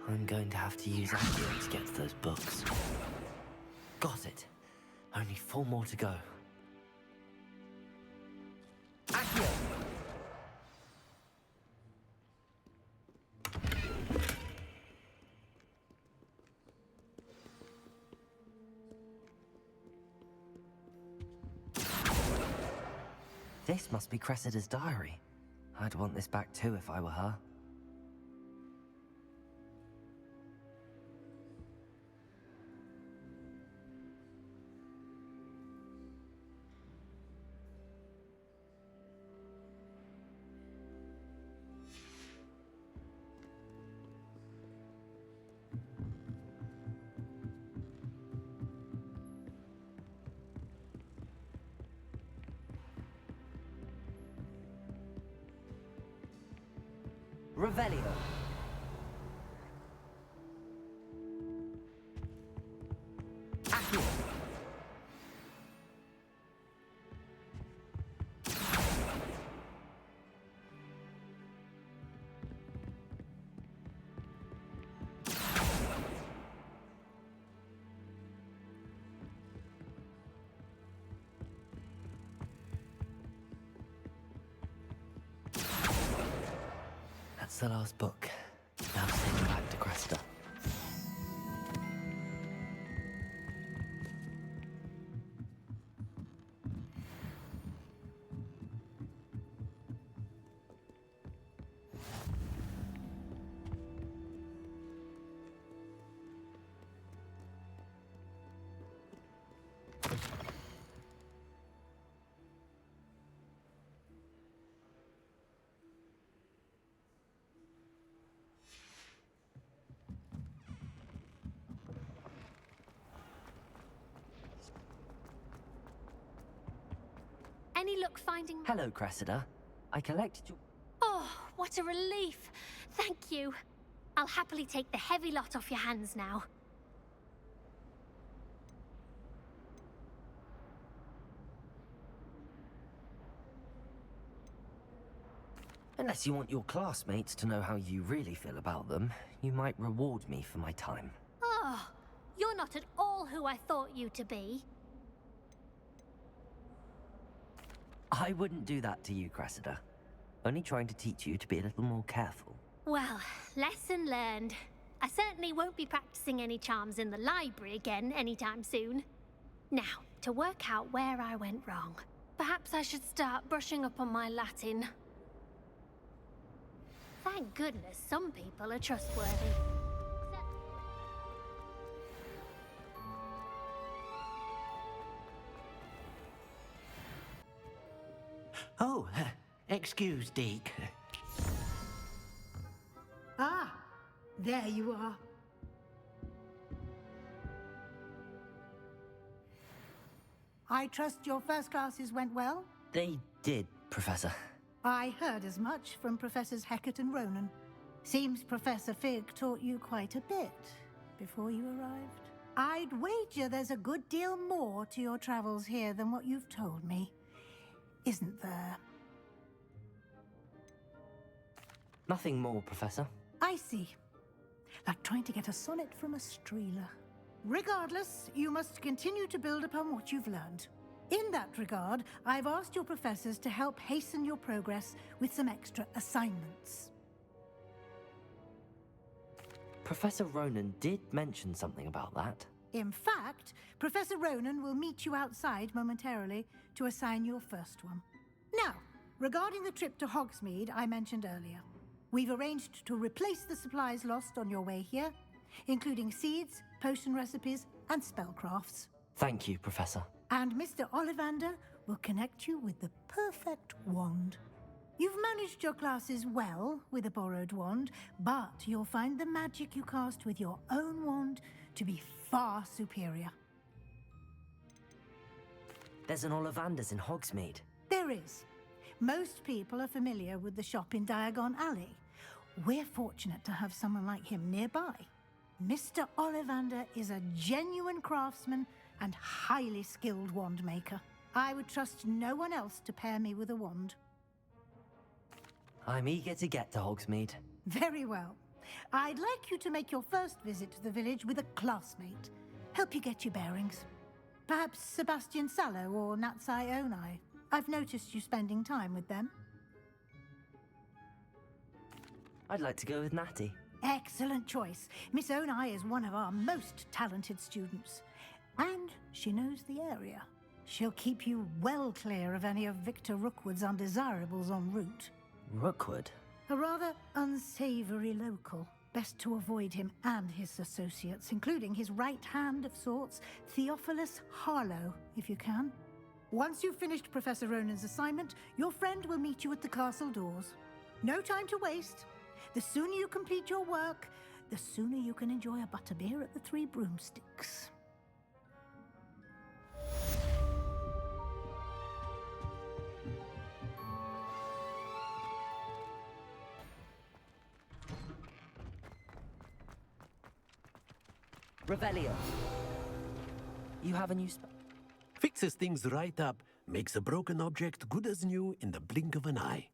I'm going to have to use Accio to get to those books. Got it. Only 4 more to go. Accio! This must be Cressida's diary. I'd want this back too if I were her. Revelio. Accio. That's the last book. Now send back to Cressida. Any luck finding... Hello, Cressida. I collected your... Oh, what a relief. Thank you. I'll happily take the heavy lot off your hands now. Unless you want your classmates to know how you really feel about them, you might reward me for my time. Oh, you're not at all who I thought you to be. I wouldn't do that to you, Cressida. Only trying to teach you to be a little more careful. Well, lesson learned. I certainly won't be practicing any charms in the library again anytime soon. Now, to work out where I went wrong. Perhaps I should start brushing up on my Latin. Thank goodness some people are trustworthy. Oh, excuse, Deke. Ah, there you are. I trust your first classes went well? They did, Professor. I heard as much from Professors Hecat and Ronan. Seems Professor Fig taught you quite a bit before you arrived. I'd wager there's a good deal more to your travels here than what you've told me. Isn't there? Nothing more, Professor. I see. Like trying to get a sonnet from a streeler. Regardless, you must continue to build upon what you've learned. In that regard, I've asked your professors to help hasten your progress with some extra assignments. Professor Ronan did mention something about that. In fact, Professor Ronan will meet you outside momentarily to assign your first one. Now, regarding the trip to Hogsmeade I mentioned earlier, we've arranged to replace the supplies lost on your way here, including seeds, potion recipes, and spellcrafts. Thank you, Professor. And Mr. Ollivander will connect you with the perfect wand. You've managed your classes well with a borrowed wand, but you'll find the magic you cast with your own wand to be far superior. There's an Ollivander's in Hogsmeade. There is. Most people are familiar with the shop in Diagon Alley. We're fortunate to have someone like him nearby. Mr. Ollivander is a genuine craftsman and highly skilled wand maker. I would trust no one else to pair me with a wand. I'm eager to get to Hogsmeade. Very well. I'd like you to make your first visit to the village with a classmate. Help you get your bearings. Perhaps Sebastian Sallow or Natsai Onai. I've noticed you spending time with them. I'd like to go with Natty. Excellent choice. Miss Onai is one of our most talented students. And she knows the area. She'll keep you well clear of any of Victor Rookwood's undesirables en route. Rookwood? A rather unsavory local. Best to avoid him and his associates, including his right hand of sorts, Theophilus Harlow, if you can. Once you've finished Professor Ronan's assignment, your friend will meet you at the castle doors. No time to waste. The sooner you complete your work, the sooner you can enjoy a butterbeer at the Three Broomsticks. Revelio. You have a new Fixes things right up, makes a broken object good as new in the blink of an eye.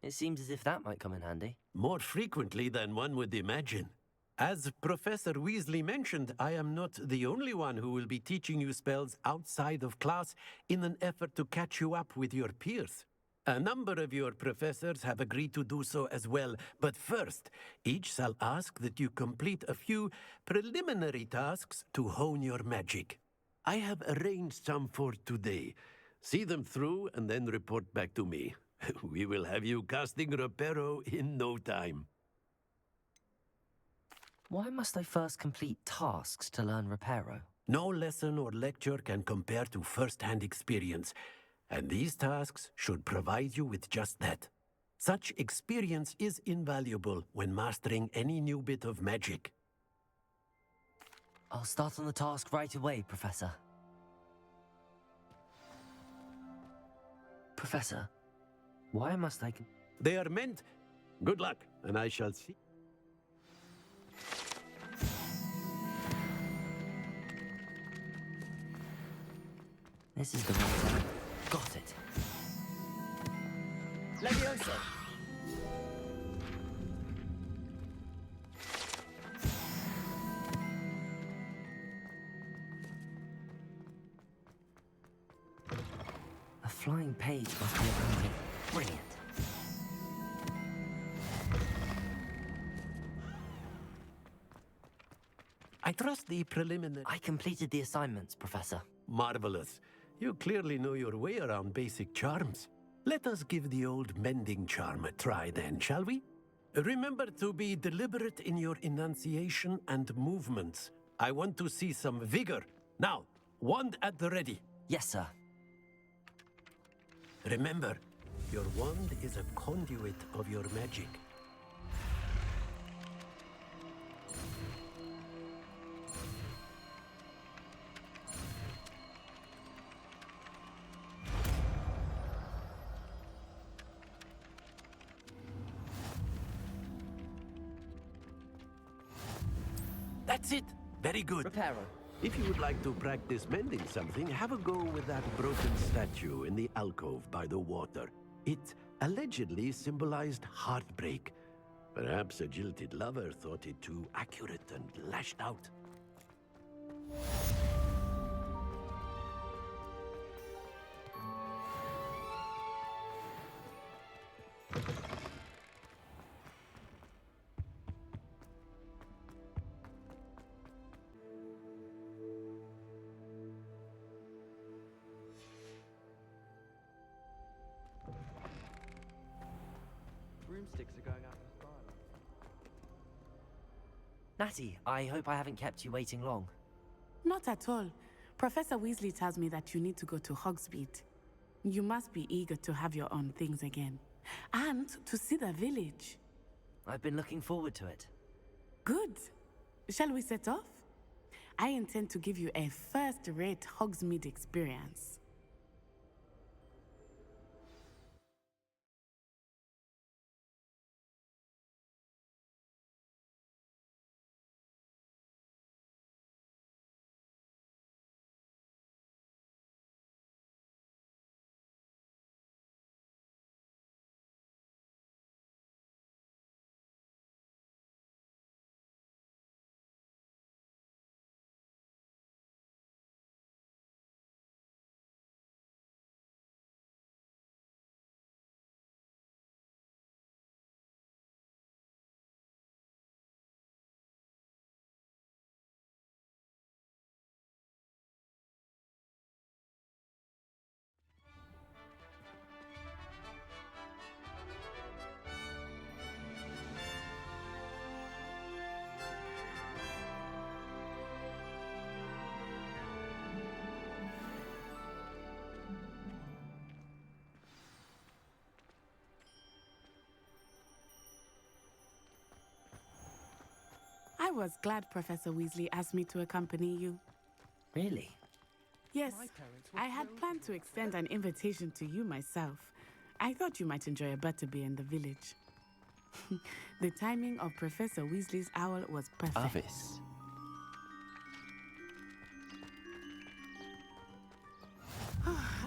It seems as if that might come in handy. More frequently than one would imagine. As Professor Weasley mentioned, I am not the only one who will be teaching you spells outside of class in an effort to catch you up with your peers. A number of your professors have agreed to do so as well, but first, each shall ask that you complete a few preliminary tasks to hone your magic. I have arranged some for today. See them through and then report back to me. We will have you casting Reparo in no time. Why must I first complete tasks to learn Reparo? No lesson or lecture can compare to first-hand experience, and these tasks should provide you with just that. Such experience is invaluable when mastering any new bit of magic. I'll start on the task right away, Professor. Professor, why must I... They are meant. Good luck, and I shall see. This is the right one. Got it. Leviosa! A flying page must be around here. Brilliant. I trust the preliminary... I completed the assignments, Professor. Marvelous. You clearly know your way around basic charms. Let us give the old mending charm a try then, shall we? Remember to be deliberate in your enunciation and movements. I want to see some vigor. Now, wand at the ready. Yes, sir. Remember, your wand is a conduit of your magic. That's it. Very good. Reparo. If you would like to practice mending something, have a go with that broken statue in the alcove by the water. It allegedly symbolized heartbreak. Perhaps a jilted lover thought it too accurate and lashed out. Broomsticks are going out of style. Natty, I hope I haven't kept you waiting long. Not at all. Professor Weasley tells me that you need to go to Hogsmeade. You must be eager to have your own things again. And to see the village. I've been looking forward to it. Good. Shall we set off? I intend to give you a first-rate Hogsmeade experience. was glad Professor Weasley asked me to accompany you. Really? Yes, I had planned to extend an invitation to you myself. I thought you might enjoy a butterbeer in the village. The timing of Professor Weasley's owl was perfect. Avis.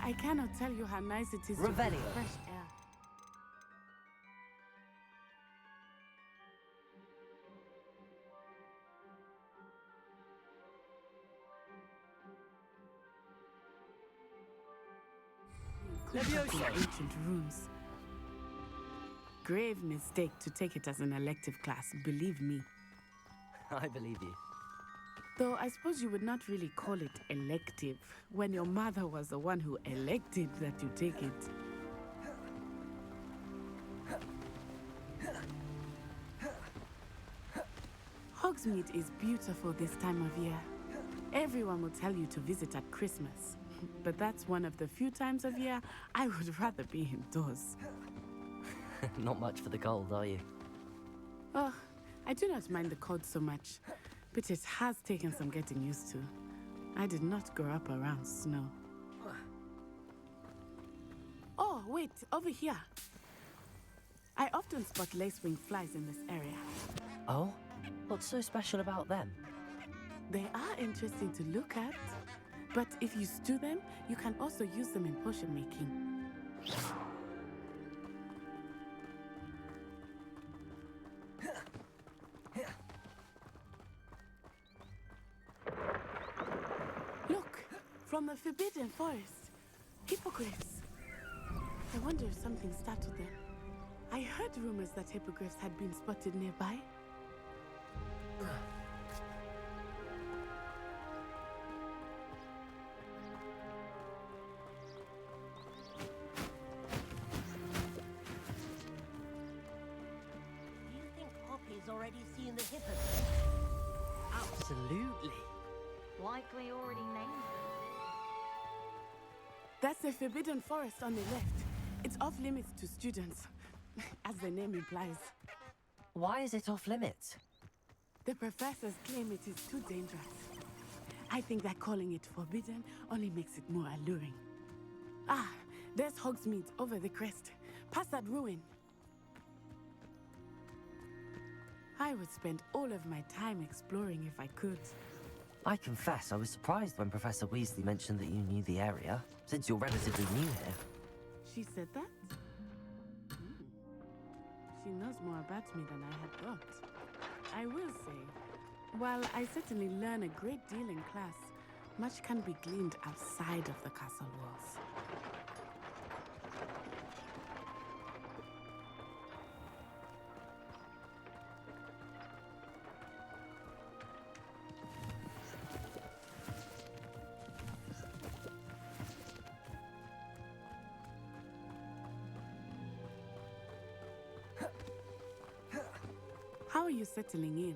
I cannot tell you how nice it is to breathe Revelio. fresh air. Levioso. Ancient runes. Grave mistake to take it as an elective class, believe me. I believe you. Though I suppose you would not really call it elective when your mother was the one who elected that you take it. Hogsmeade is beautiful this time of year. Everyone will tell you to visit at Christmas. But that's one of the few times of year I would rather be indoors. Not much for the cold, are you? Oh, I do not mind the cold so much, but it has taken some getting used to. I did not grow up around snow. Oh, wait, over here. I often spot lacewing flies in this area. Oh? What's so special about them? They are interesting to look at, but if you stew them, you can also use them in potion making. Look, from the Forbidden Forest. Hippogriffs. I wonder if something startled them. I heard rumors that hippogriffs had been spotted nearby. Do you think Poppy's already seen the hippogriff? Absolutely. Likely already named them. That's the Forbidden Forest on the left. It's off limits to students, as the name implies. Why is it off limits? The professors claim it is too dangerous. I think that calling it forbidden only makes it more alluring. Ah, there's Hogsmeade over the crest. Past that ruin. I would spend all of my time exploring if I could. I confess I was surprised when Professor Weasley mentioned that you knew the area, since you're relatively new here. She said that? She knows more about me than I had thought. I will say, while I certainly learn a great deal in class, much can be gleaned outside of the castle walls. How are you settling in?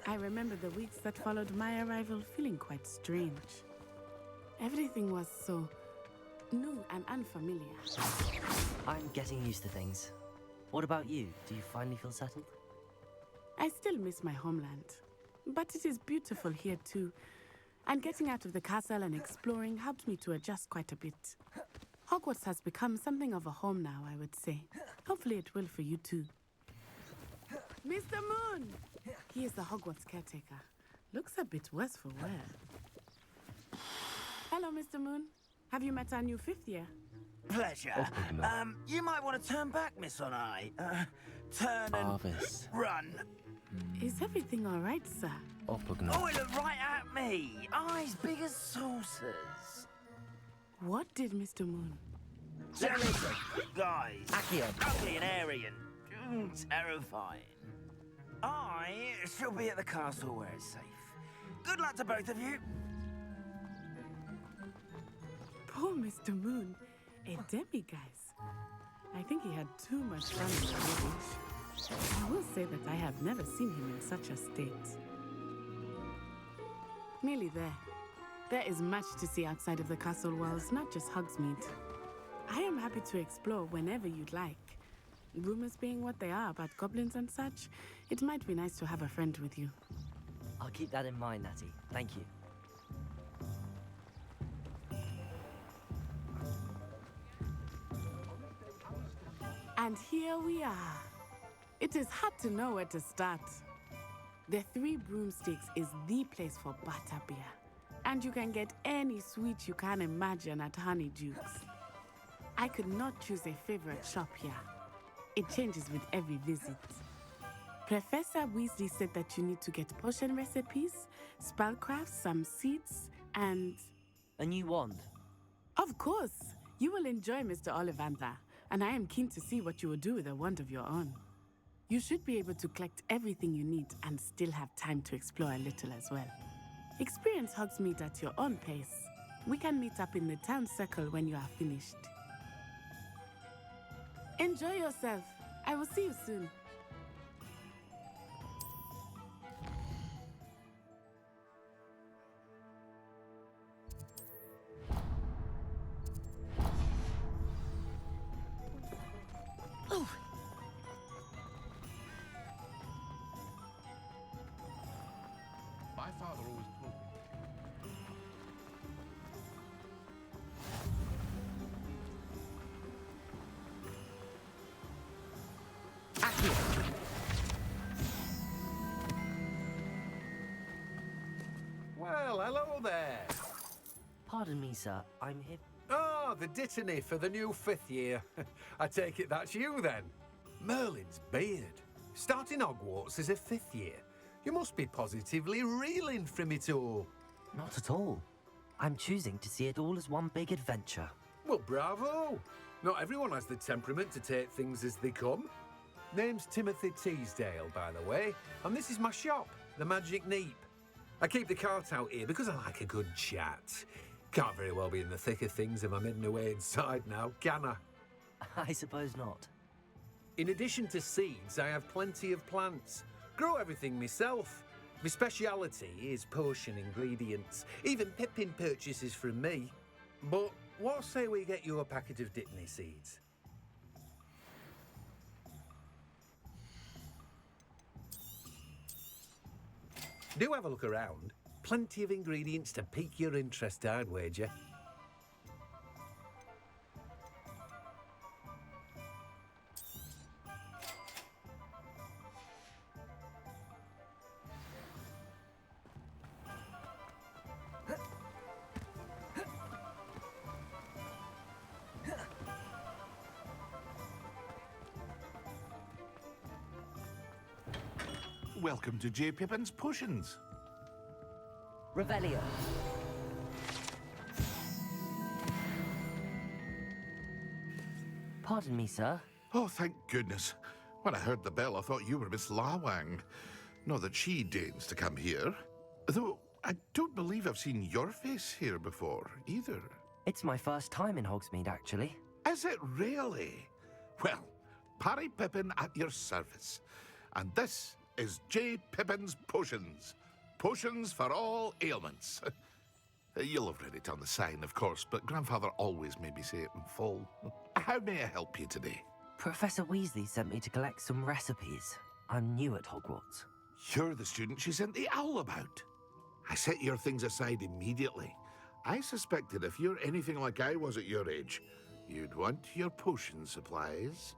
I remember the weeks that followed my arrival feeling quite strange. Everything was so new and unfamiliar. I'm getting used to things. What about you? Do you finally feel settled? I still miss my homeland, but it is beautiful here too. And getting out of the castle and exploring helped me to adjust quite a bit. Hogwarts has become something of a home now, I would say. Hopefully it will for you too. Mr. Moon! He is the Hogwarts caretaker. Looks a bit worse for wear. Hello, Mr. Moon. Have you met our new fifth year? Pleasure. You might want to turn back, Miss Onai. Turn and Avis. run. Is everything all right, sir? Oh, it looked right at me. Eyes big as saucers. What did Mr. Moon? So listen, guys. Accio. Ugly and airy and terrifying. I shall be at the castle where it's safe. Good luck to both of you. Poor Mr. Moon, a demiguise. I think he had too much fun in the village. I will say that I have never seen him in such a state. Nearly there. There is much to see outside of the castle walls, not just Hogsmeade. I am happy to explore whenever you'd like. Rumors being what they are about goblins and such, it might be nice to have a friend with you. I'll keep that in mind, Natty. Thank you. And here we are. It is hard to know where to start. The Three Broomsticks is the place for butterbeer. And you can get any sweet you can imagine at Honeydukes. I could not choose a favorite shop here. It changes with every visit. Professor Weasley said that you need to get potion recipes, spellcrafts, some seeds, and... A new wand. Of course! You will enjoy Mr. Ollivander, and I am keen to see what you will do with a wand of your own. You should be able to collect everything you need and still have time to explore a little as well. Experience Hogsmeade at your own pace. We can meet up in the town circle when you are finished. Enjoy yourself. I will see you soon. My father always told me. Well, hello there. Pardon me, sir. I'm here. Ah, the dittany for the new 5th year. I take it that's you, then. Merlin's beard. Starting Hogwarts as a 5th year. You must be positively reeling from it all. Not at all. I'm choosing to see it all as one big adventure. Well, bravo. Not everyone has the temperament to take things as they come. Name's Timothy Teasdale, by the way, and this is my shop, the Magic Neep. I keep the cart out here because I like a good chat. Can't very well be in the thick of things if I'm hidden away inside now, can I? I suppose not. In addition to seeds, I have plenty of plants. Grow everything myself. My speciality is potion ingredients. Even Pippin purchases from me. But what say we get you a packet of Dittany seeds? Do have a look around. Plenty of ingredients to pique your interest, I'd wager. Welcome to J. Pippin's Potions. Revelio. Pardon me, sir. Oh, thank goodness. When I heard the bell, I thought you were Miss Lawang. Not that she deigns to come here. Though I don't believe I've seen your face here before, either. It's my first time in Hogsmeade, actually. Is it really? Well, Parry Pippin at your service. And this is J. Pippin's Potions. Potions for all ailments. You'll have read it on the sign, of course, but Grandfather always made me say it in full. How may I help you today? Professor Weasley sent me to collect some recipes. I'm new at Hogwarts. You're the student she sent the owl about. I set your things aside immediately. I suspected if you're anything like I was at your age, you'd want your potion supplies.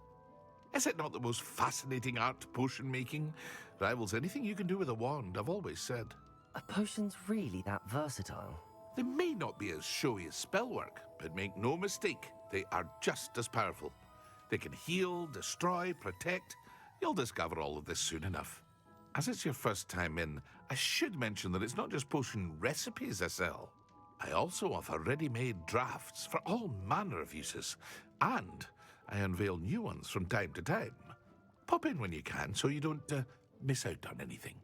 Is it not the most fascinating art, potion making? Rivals anything you can do with a wand, I've always said. Are potions really that versatile? They may not be as showy as spellwork, but make no mistake, they are just as powerful. They can heal, destroy, protect. You'll discover all of this soon enough. As it's your first time in, I should mention that it's not just potion recipes I sell. I also offer ready-made drafts for all manner of uses, and I unveil new ones from time to time. Pop in when you can so you don't miss out on anything.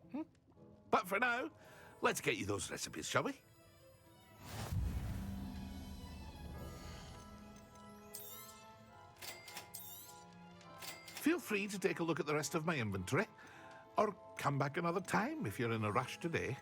But for now, let's get you those recipes, shall we? Feel free to take a look at the rest of my inventory, or come back another time if you're in a rush today.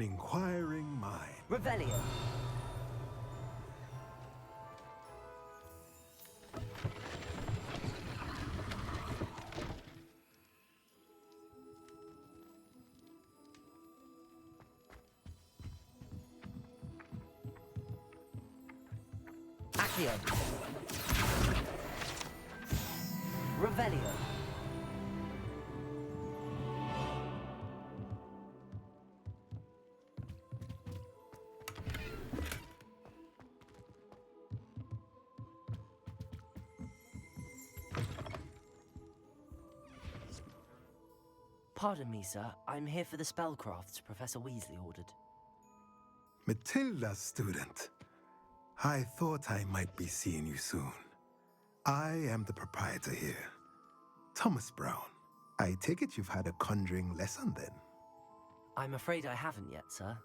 an inquiring mind. Revelio. Accio. Revelio. Pardon me, sir. I'm here for the spellcrafts Professor Weasley ordered. Matilda, student. I thought I might be seeing you soon. I am the proprietor here, Thomas Brown. I take it you've had a conjuring lesson then? I'm afraid I haven't yet, sir.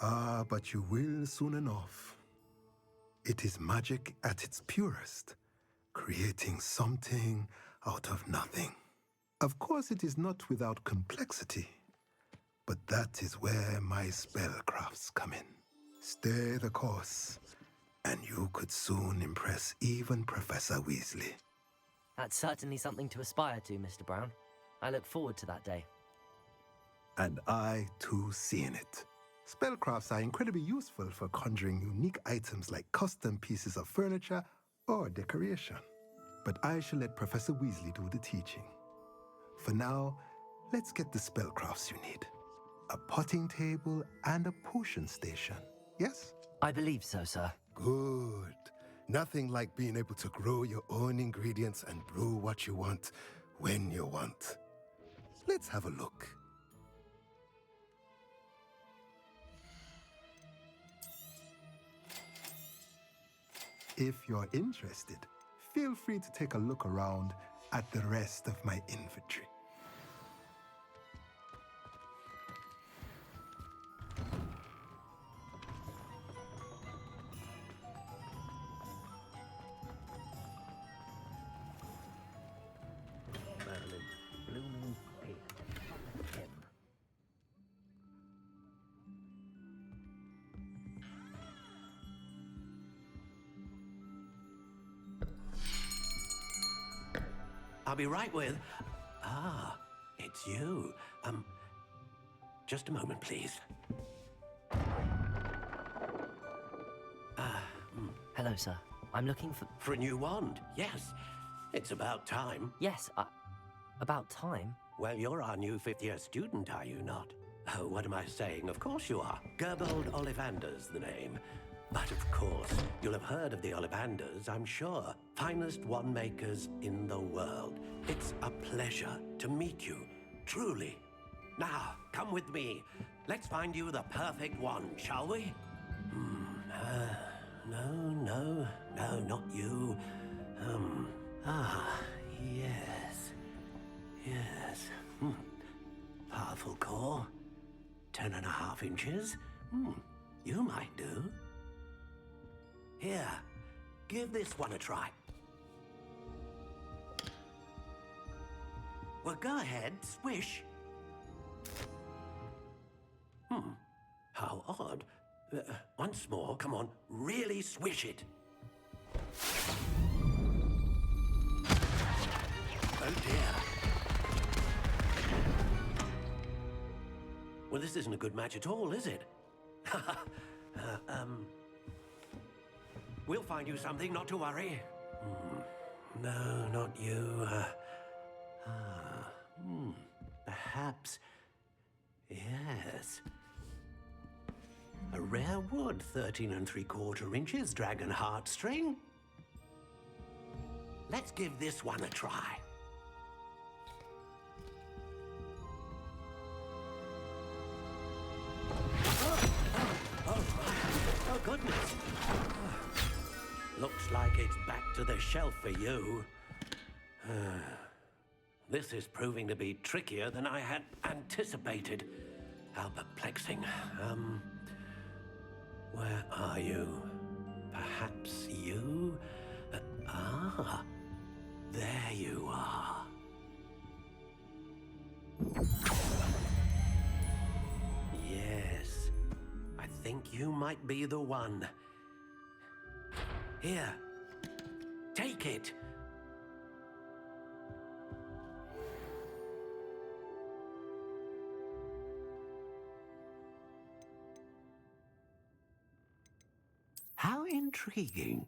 Ah, but you will soon enough. It is magic at its purest, creating something out of nothing. Of course, it is not without complexity, but that is where my spellcrafts come in. Stay the course, and you could soon impress even Professor Weasley. That's certainly something to aspire to, Mr. Brown. I look forward to that day. And I, too, seeing it. Spellcrafts are incredibly useful for conjuring unique items like custom pieces of furniture or decoration. But I shall let Professor Weasley do the teaching. For now, let's get the spellcrafts you need. A potting table and a potion station, yes? I believe so, sir. Good. Nothing like being able to grow your own ingredients and brew what you want when you want. Let's have a look. If you're interested, feel free to take a look around at the rest of my inventory. Blooming him. I'll be right with... Ah, it's you. Just a moment, please. Hello, sir. I'm looking for... For a new wand, yes. It's about time. Yes, about time? Well, you're our new fifth-year student, are you not? Oh, what am I saying? Of course you are. Gerbold Ollivander's the name. But of course, you'll have heard of the Ollivanders, I'm sure. Finest wand makers in the world. It's a pleasure to meet you, truly. Now, come with me. Let's find you the perfect wand, shall we? No, not you. Yes. Powerful core. 10.5 inches. You might do. Here, give this one a try. Well, go ahead, swish. How odd. Once more, come on, really swish it. Oh dear. Well, this isn't a good match at all, is it? We'll find you something, not to worry. No, not you. Perhaps... Yes. A rare wood, 13 3/4 inches, dragon heartstring. Let's give this one a try. Oh, goodness. Looks like it's back to the shelf for you. This is proving to be trickier than I had anticipated. How perplexing. Where are you? Perhaps you? There you are. Yes, you might be the one. Here, take it. How intriguing.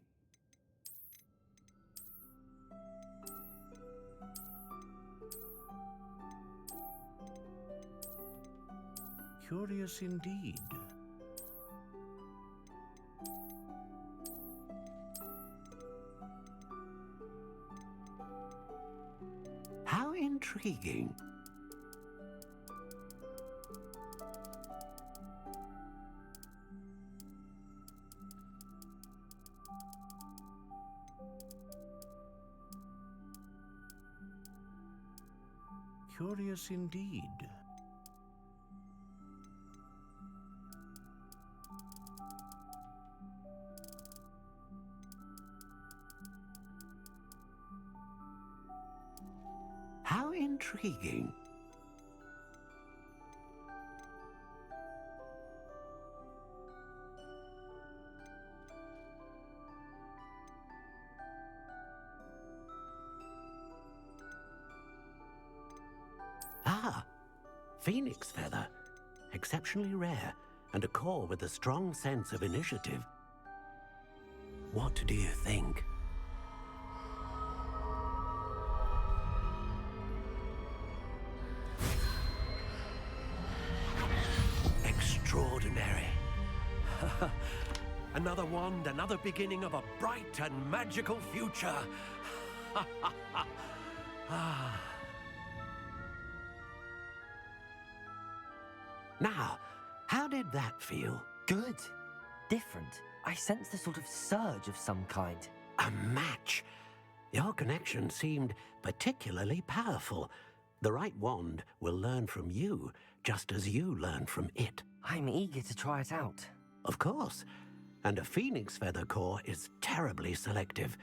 Curious indeed. How intriguing. Curious indeed. How intriguing. Ah, phoenix feather. Exceptionally rare, and a core with a strong sense of initiative. What do you think? Extraordinary. Another wand, another beginning of a bright and magical future. Now, how did that feel? Good. Different. I sensed a sort of surge of some kind. A match. Your connection seemed particularly powerful. The right wand will learn from you, just as you learn from it. I'm eager to try it out. Of course. And a phoenix feather core is terribly selective.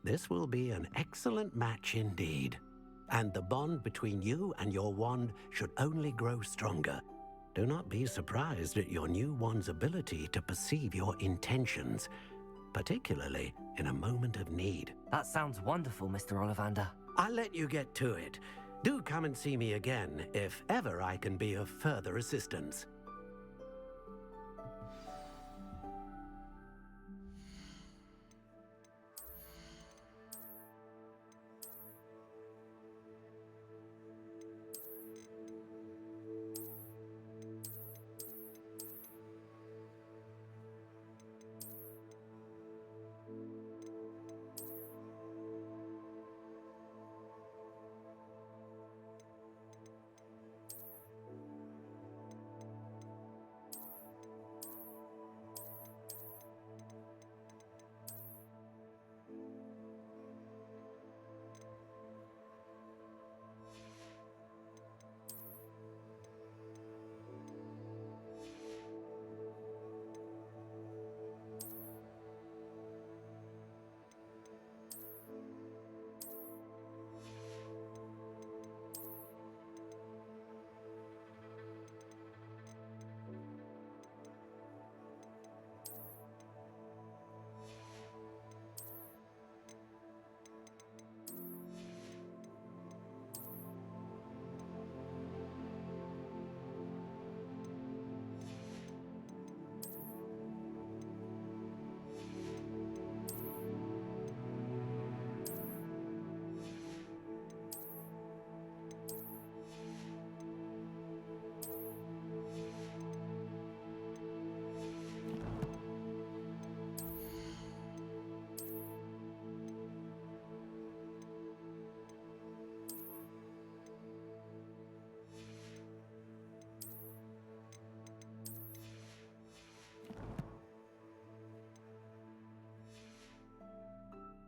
This will be an excellent match indeed. And the bond between you and your wand should only grow stronger. Do not be surprised at your new wand's ability to perceive your intentions, particularly in a moment of need. That sounds wonderful, Mr. Ollivander. I'll let you get to it. Do come and see me again if ever I can be of further assistance.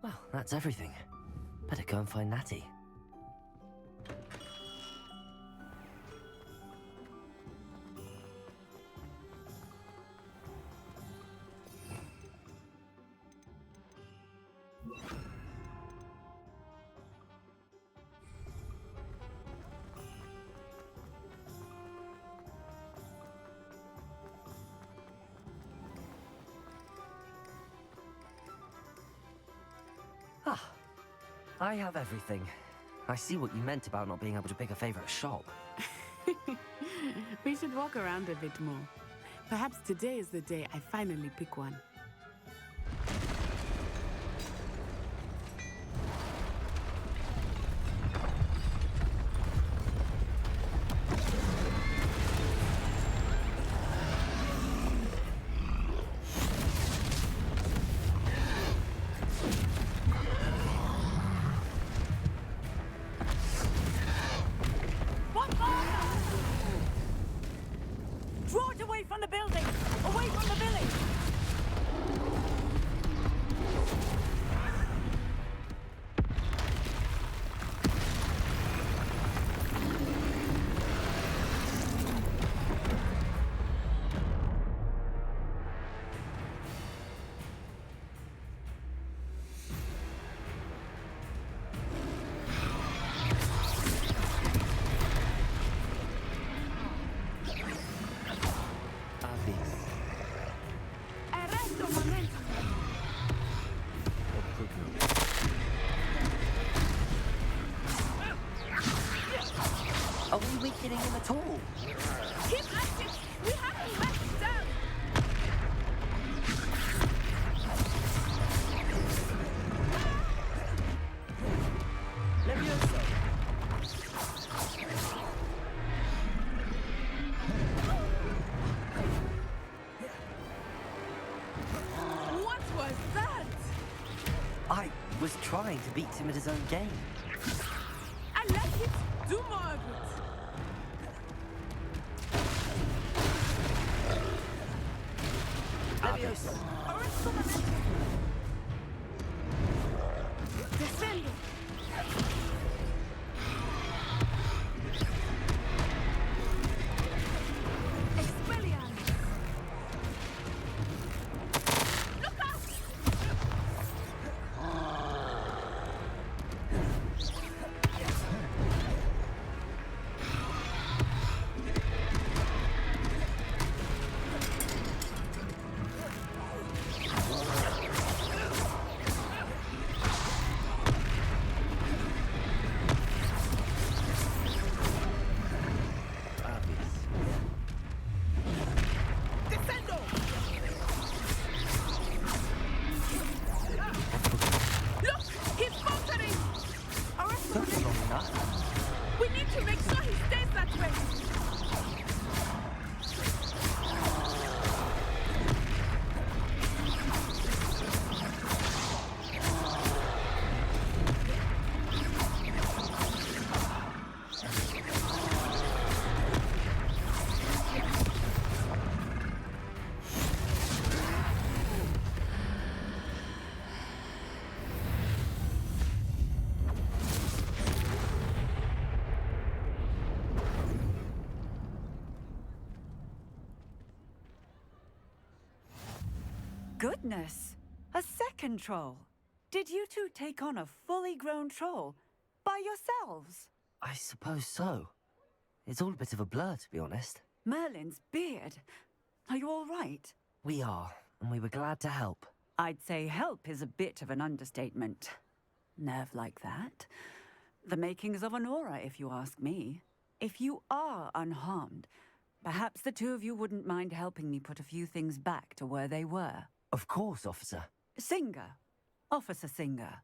Well, that's everything. Better go and find Natty. I have everything. I see what you meant about not being able to pick a favorite shop. We should walk around a bit more. Perhaps today is the day I finally pick one. Draw it away from the building! Away from the village! Are we weakening him at all? Keep at it! We have to back it down! Levioso! What was that? I was trying to beat him at his own game. I like it! Do more of it! Levioso! Descendo! Expelliarmus! Look out! We need to make sure he stays that way. Goodness! A second troll! Did you two take on a fully grown troll by yourselves? I suppose so. It's all a bit of a blur, to be honest. Merlin's beard. Are you all right? We are, and we were glad to help. I'd say help is a bit of an understatement. Nerve like that. The makings of an aura, if you ask me. If you are unharmed, perhaps the two of you wouldn't mind helping me put a few things back to where they were. Of course, officer. Singer. Officer Singer.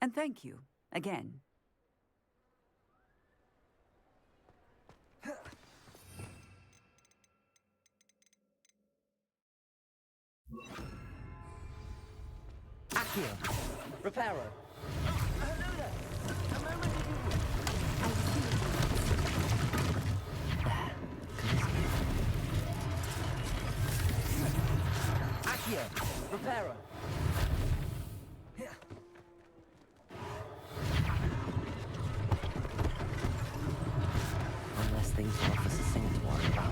And thank you, again. Accio! Reparo! Accio! Reparo! One less thing for Officer Singer to worry about.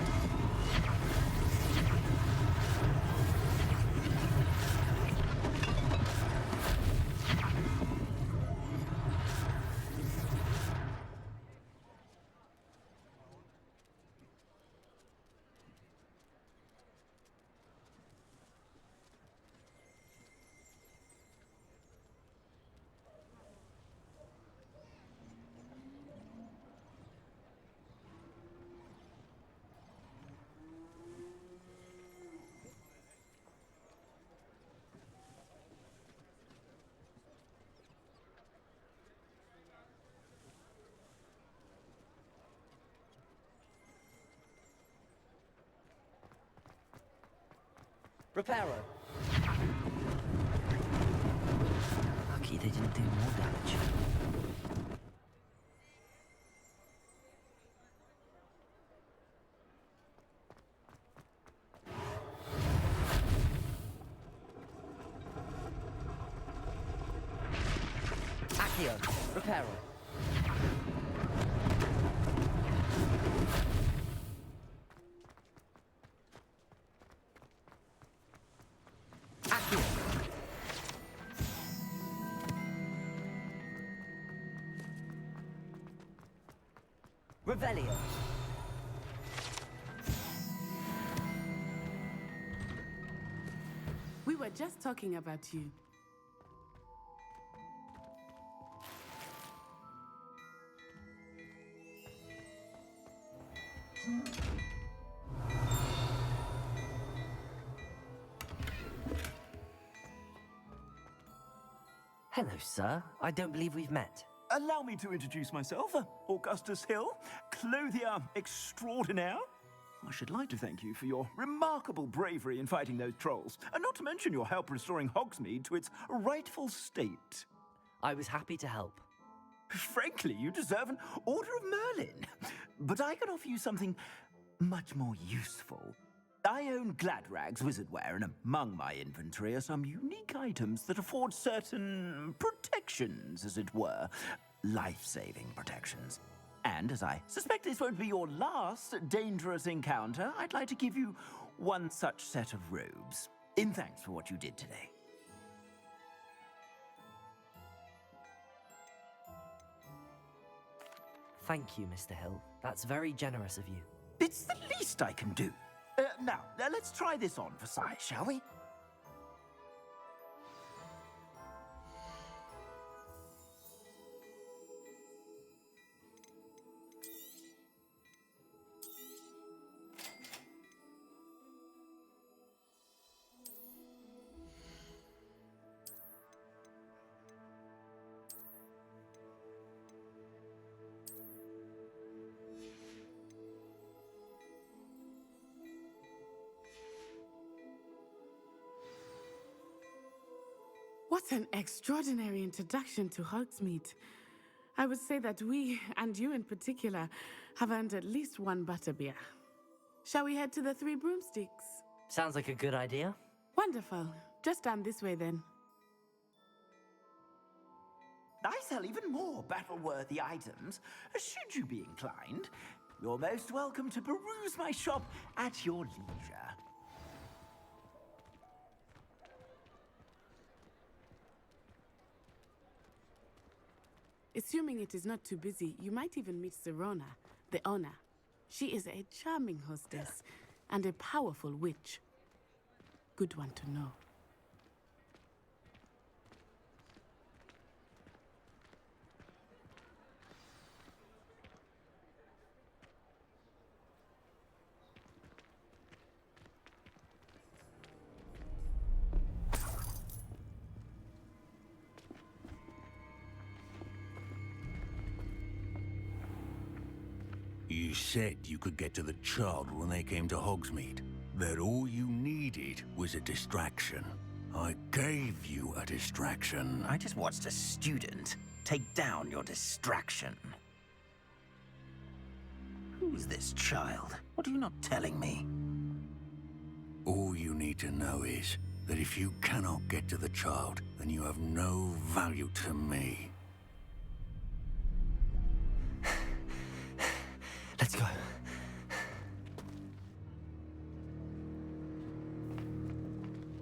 Reparo. Lucky they didn't do more damage. Accio. Reparo. Accio. Revelio. We were just talking about you. Hello, sir. I don't believe we've met. Allow me to introduce myself, Augustus Hill, clothier extraordinaire. I should like to thank you for your remarkable bravery in fighting those trolls, and not to mention your help restoring Hogsmeade to its rightful state. I was happy to help. Frankly, you deserve an Order of Merlin. But I can offer you something much more useful. I own Gladrag's wizardware, and among my inventory are some unique items that afford certain protections, as it were. Life-saving protections. And as I suspect this won't be your last dangerous encounter, I'd like to give you one such set of robes, in thanks for what you did today. Thank you, Mr. Hill. That's very generous of you. It's the least I can do. Now, let's try this on for size, shall we? What an extraordinary introduction to Hogsmeade. I would say that we, and you in particular, have earned at least one butterbeer. Shall we head to the Three Broomsticks? Sounds like a good idea. Wonderful. Just down this way then. I sell even more battle-worthy items. Should you be inclined, you're most welcome to peruse my shop at your leisure. Assuming it is not too busy, you might even meet Serona, the owner. She is a charming hostess and a powerful witch. Good one to know. You said you could get to the child when they came to Hogsmeade. That all you needed was a distraction. I gave you a distraction. I just watched a student take down your distraction. Who's this child? What are you not telling me? All you need to know is that if you cannot get to the child, then you have no value to me. Let's go.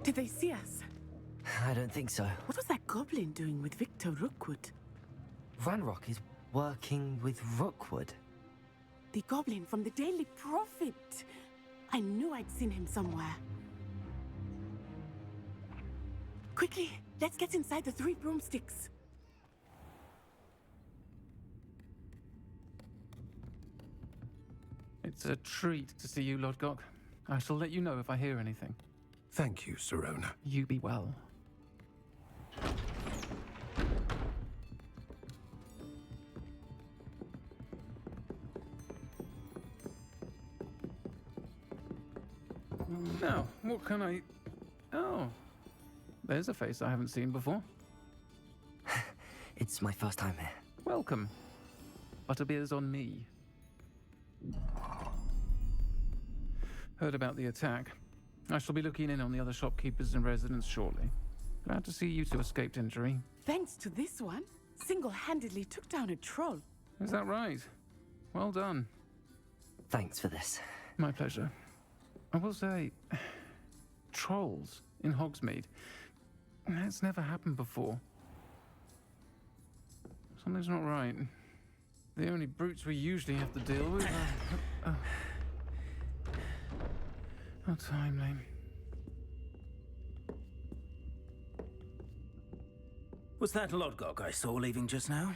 Did they see us? I don't think so. What was that goblin doing with Victor Rookwood? Ranrock is working with Rookwood. The goblin from the Daily Prophet. I knew I'd seen him somewhere. Quickly, let's get inside the Three Broomsticks. It's a treat to see you, Lord Gok. I shall let you know if I hear anything. Thank you, Serona. You be well. Now, what can I... There's a face I haven't seen before. It's my first time here. Welcome. Butterbeer's on me. Heard about the attack. I shall be looking in on the other shopkeepers and residents shortly. Glad to see you two escaped injury. Thanks to this one, single-handedly took down a troll. Is that right? Well done. Thanks for this. My pleasure. I will say, trolls in Hogsmeade. That's never happened before. Something's not right. The only brutes we usually have to deal with are... How timely. Was that Lodgok I saw leaving just now?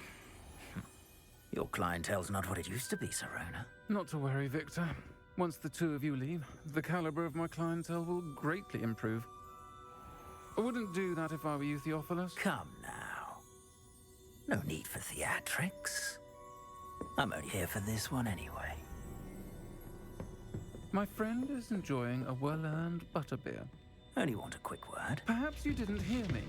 Your clientele's not what it used to be, Serona. Not to worry, Victor. Once the two of you leave, the caliber of my clientele will greatly improve. I wouldn't do that if I were you, Theophilus. Come now. No need for theatrics. I'm only here for this one anyway. My friend is enjoying a well-earned butterbeer. Only want a quick word. Perhaps you didn't hear me.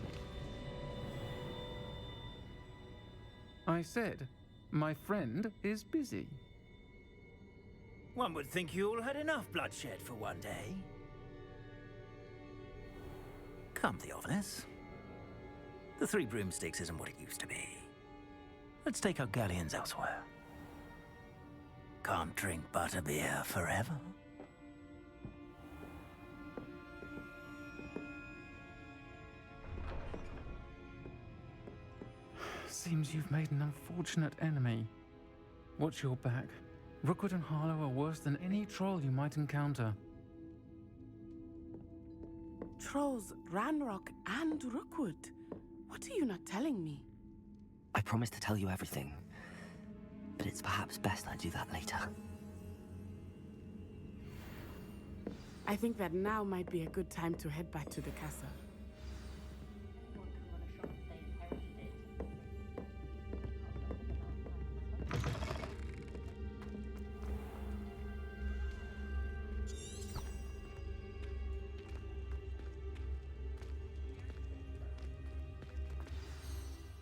I said, my friend is busy. One would think you all had enough bloodshed for one day. Come, Theophilus. The Three Broomsticks isn't what it used to be. Let's take our galleons elsewhere. Can't drink butterbeer forever. Seems you've made an unfortunate enemy. Watch your back. Rookwood and Harlow are worse than any troll you might encounter. Trolls, Ranrock, and Rookwood. What are you not telling me? I promised to tell you everything, but it's perhaps best I do that later. I think that now might be a good time to head back to the castle.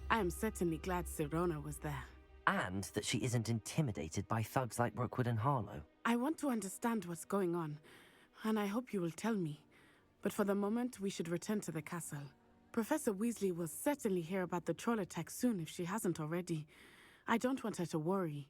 I am certainly glad Serona was there. And that she isn't intimidated by thugs like Rookwood and Harlow. I want to understand what's going on, and I hope you will tell me. But for the moment, we should return to the castle. Professor Weasley will certainly hear about the troll attack soon if she hasn't already. I don't want her to worry.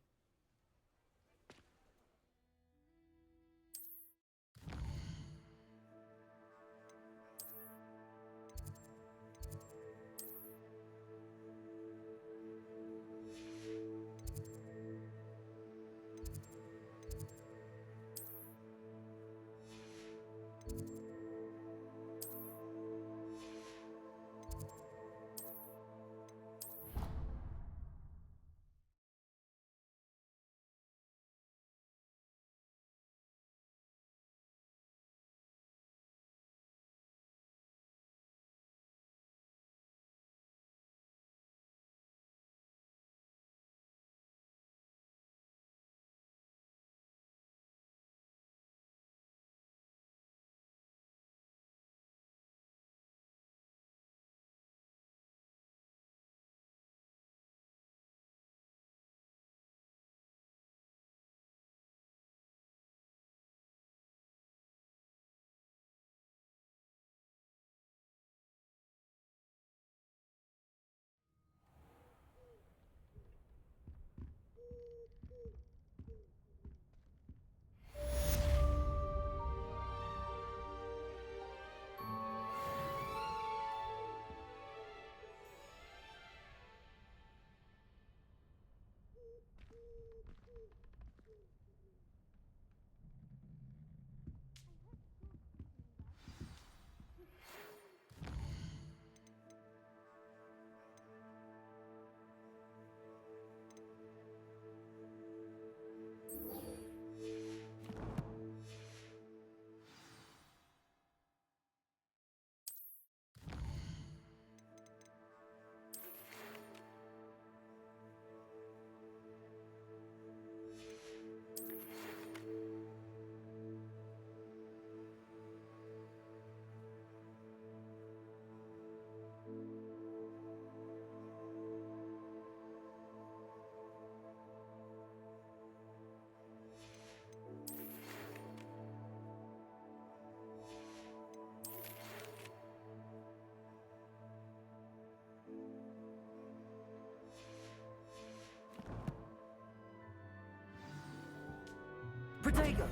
Protego!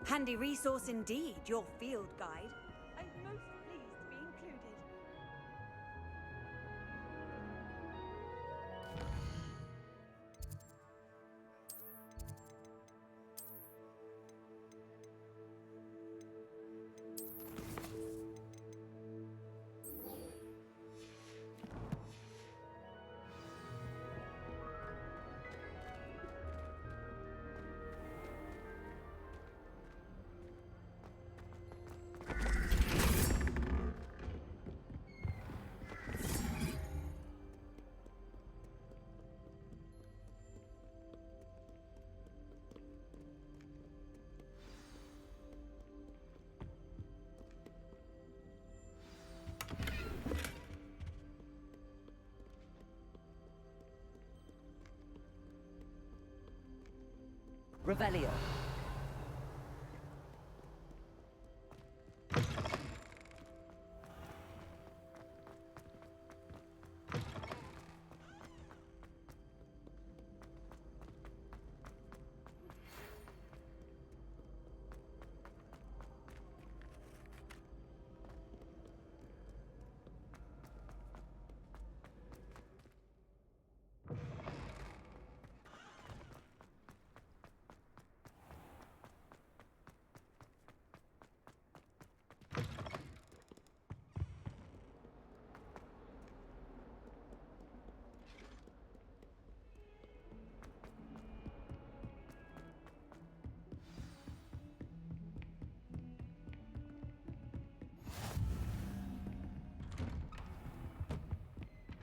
Handy resource indeed, your field guide. I'm most pleased to be included. Revelio.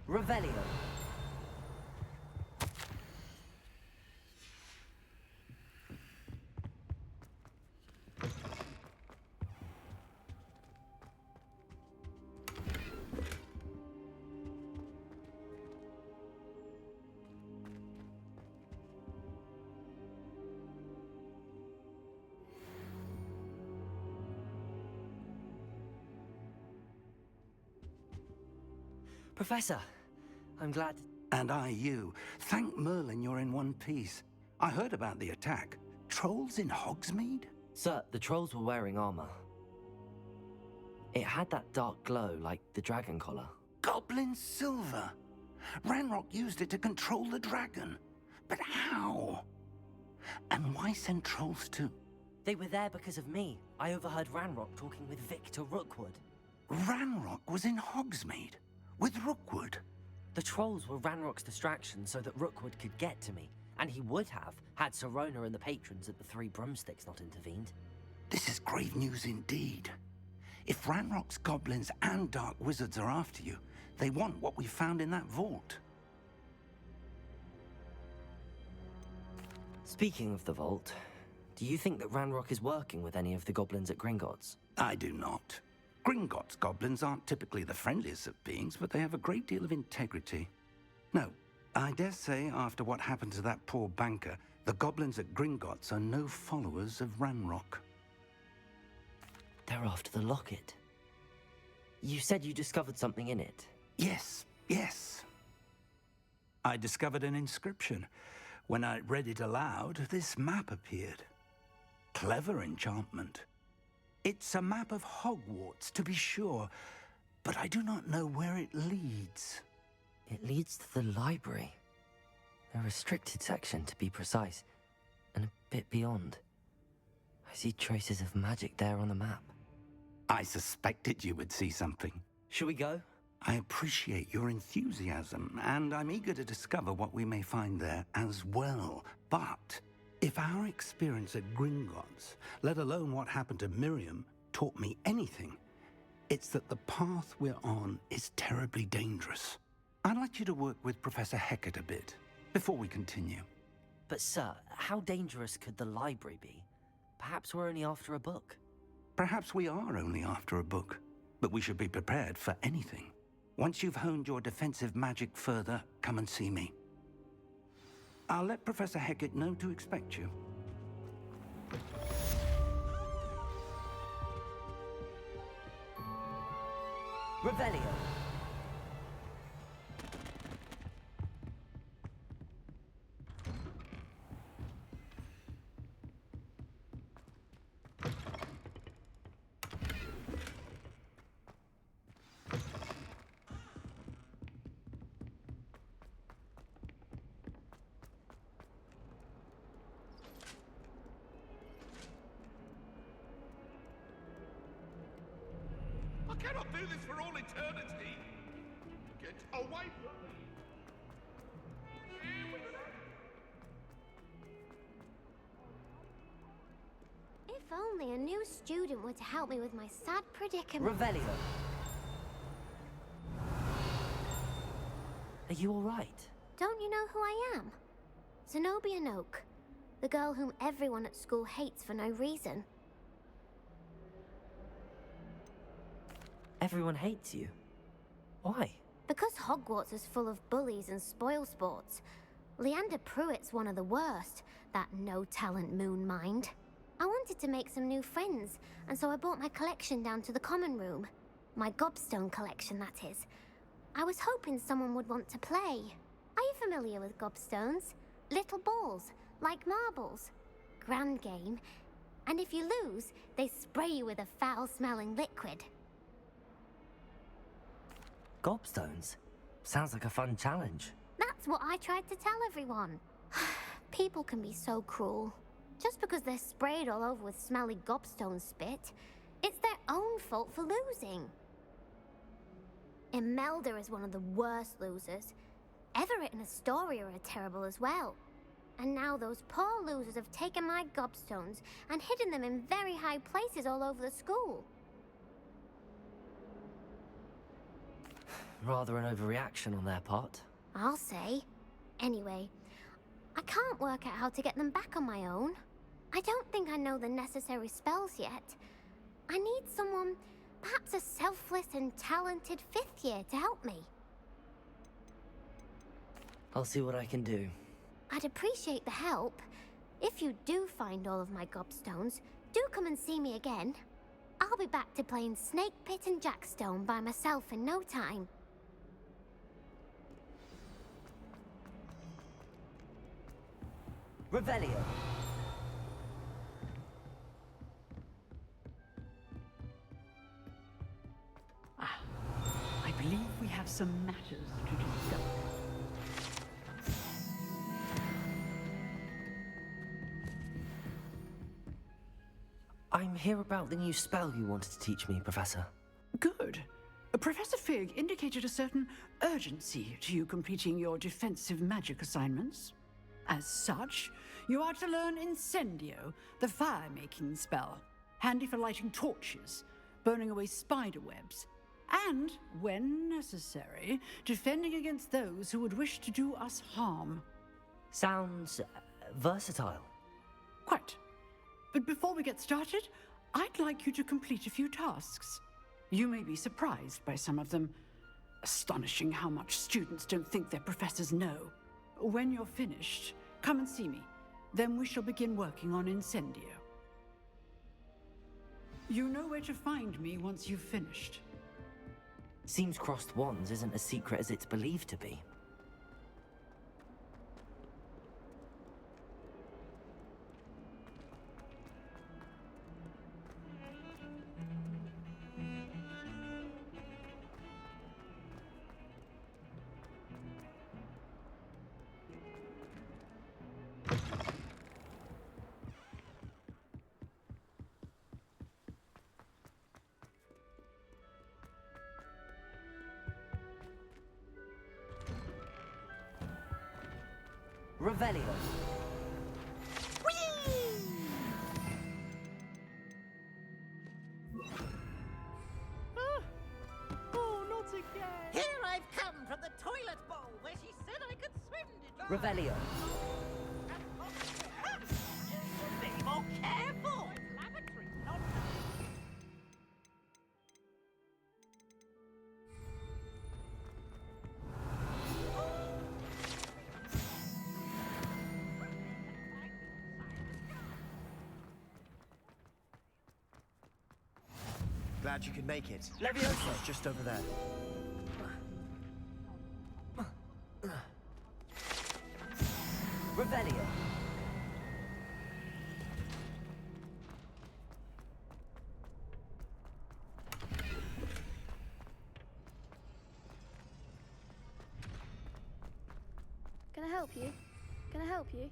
Revelio. Professor, I'm glad... And I you. Thank Merlin you're in one piece. I heard about the attack. Trolls in Hogsmeade? Sir, the trolls were wearing armor. It had that dark glow like the dragon collar. Goblin silver! Ranrock used it to control the dragon. But how? And why send trolls too? They were there because of me. I overheard Ranrock talking with Victor Rookwood. Ranrock was in Hogsmeade? With Rookwood? The trolls were Ranrock's distraction so that Rookwood could get to me. And he would have, had Sirona and the patrons at the Three Broomsticks not intervened. This is grave news indeed. If Ranrock's goblins and dark wizards are after you, they want what we found in that vault. Speaking of the vault, do you think that Ranrock is working with any of the goblins at Gringotts? I do not. Gringotts goblins aren't typically the friendliest of beings, but they have a great deal of integrity. No, I dare say after what happened to that poor banker, the goblins at Gringotts are no followers of Ranrock. They're after the locket. You said you discovered something in it. Yes, yes. I discovered an inscription. When I read it aloud, this map appeared. Clever enchantment. It's a map of Hogwarts, to be sure, but I do not know where it leads. It leads to the library. A restricted section, to be precise, and a bit beyond. I see traces of magic there on the map. I suspected you would see something. Shall we go? I appreciate your enthusiasm, and I'm eager to discover what we may find there as well. But if our experience at Gringotts, let alone what happened to Miriam, taught me anything, it's that the path we're on is terribly dangerous. I'd like you to work with Professor Hecat a bit, before we continue. But sir, how dangerous could the library be? Perhaps we're only after a book. Perhaps we are only after a book, but we should be prepared for anything. Once you've honed your defensive magic further, come and see me. I'll let Professor Hecat know to expect you. Revelio. I cannot do this for all eternity. Get away from me. If only a new student were to help me with my sad predicament. Revelio. Are you all right? Don't you know who I am? Zenobia Noak, the girl whom everyone at school hates for no reason. Everyone hates you. Why? Because Hogwarts is full of bullies and spoilsports. Leander Pruitt's one of the worst, that no-talent moon mind. I wanted to make some new friends, and so I brought my collection down to the common room. My gobstone collection, that is. I was hoping someone would want to play. Are you familiar with gobstones? Little balls, like marbles. Grand game. And if you lose, they spray you with a foul-smelling liquid. Gobstones? Sounds like a fun challenge. That's what I tried to tell everyone. People can be so cruel. Just because they're sprayed all over with smelly gobstone spit, it's their own fault for losing. Imelda is one of the worst losers. Everett and Astoria are terrible as well. And now those poor losers have taken my gobstones and hidden them in very high places all over the school. Rather an overreaction on their part. I'll say. Anyway, I can't work out how to get them back on my own. I don't think I know the necessary spells yet. I need someone, perhaps a selfless and talented fifth year to help me. I'll see what I can do. I'd appreciate the help. If you do find all of my gobstones, do come and see me again. I'll be back to playing Snake Pit and Jackstone by myself in no time. Revelio. I believe we have some matters to discuss. I'm here about the new spell you wanted to teach me, Professor. Good. Professor Fig indicated a certain urgency to you completing your defensive magic assignments. As such, you are to learn Incendio, the fire-making spell, handy for lighting torches, burning away spider webs, and, when necessary, defending against those who would wish to do us harm. Sounds versatile. Quite. But before we get started, I'd like you to complete a few tasks. You may be surprised by some of them. Astonishing how much students don't think their professors know. When you're finished, come and see me. Then we shall begin working on Incendio. You know where to find me once you've finished. Seems crossed wands isn't as secret as it's believed to be. Revelio. Oh, not again! Here I've come from the toilet bowl where she said I could swim to dry. Revelio. You should be more careful! It's lavatory, not... Glad you could make it. Leviosa! It's just over there. Revelio. Can I help you? Can I help you?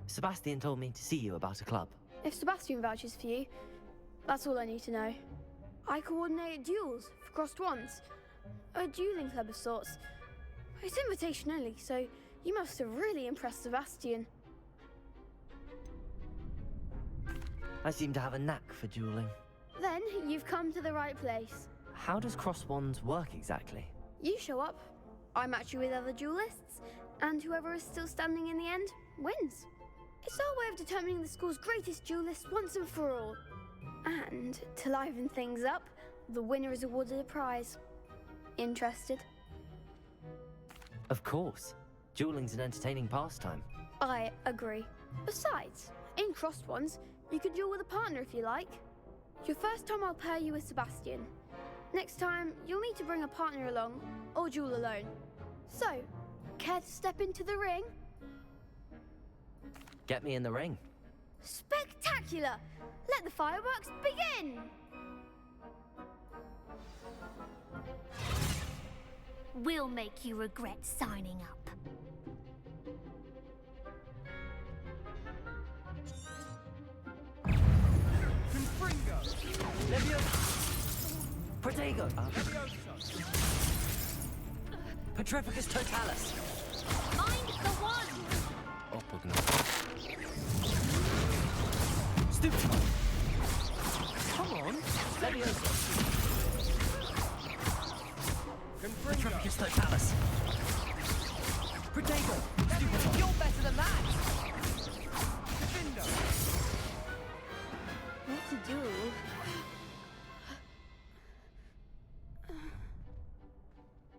Sebastian told me to see you about a club. If Sebastian vouches for you, that's all I need to know. I coordinate duels for crossed ones. A dueling club of sorts. It's invitation only, so you must have really impressed Sebastian. I seem to have a knack for dueling. Then you've come to the right place. How does cross wands work exactly? You show up, I match you with other duelists, and whoever is still standing in the end wins. It's our way of determining the school's greatest duelist once and for all. And to liven things up, the winner is awarded a prize. Interested? Of course. Dueling's an entertaining pastime. I agree. Besides, in crossed ones, you could duel with a partner if you like. Your first time I'll pair you with Sebastian. Next time, you'll need to bring a partner along, or duel alone. So, care to step into the ring? Get me in the ring. Spectacular! Let the fireworks begin! We'll make you regret signing up. Confringo! Leviosa! Protego! Petrificus totalis! Mind the one! Stupid! Come on! Leviosa! Petrificus totalis! Protego! Stupid! You're better than that! What to do?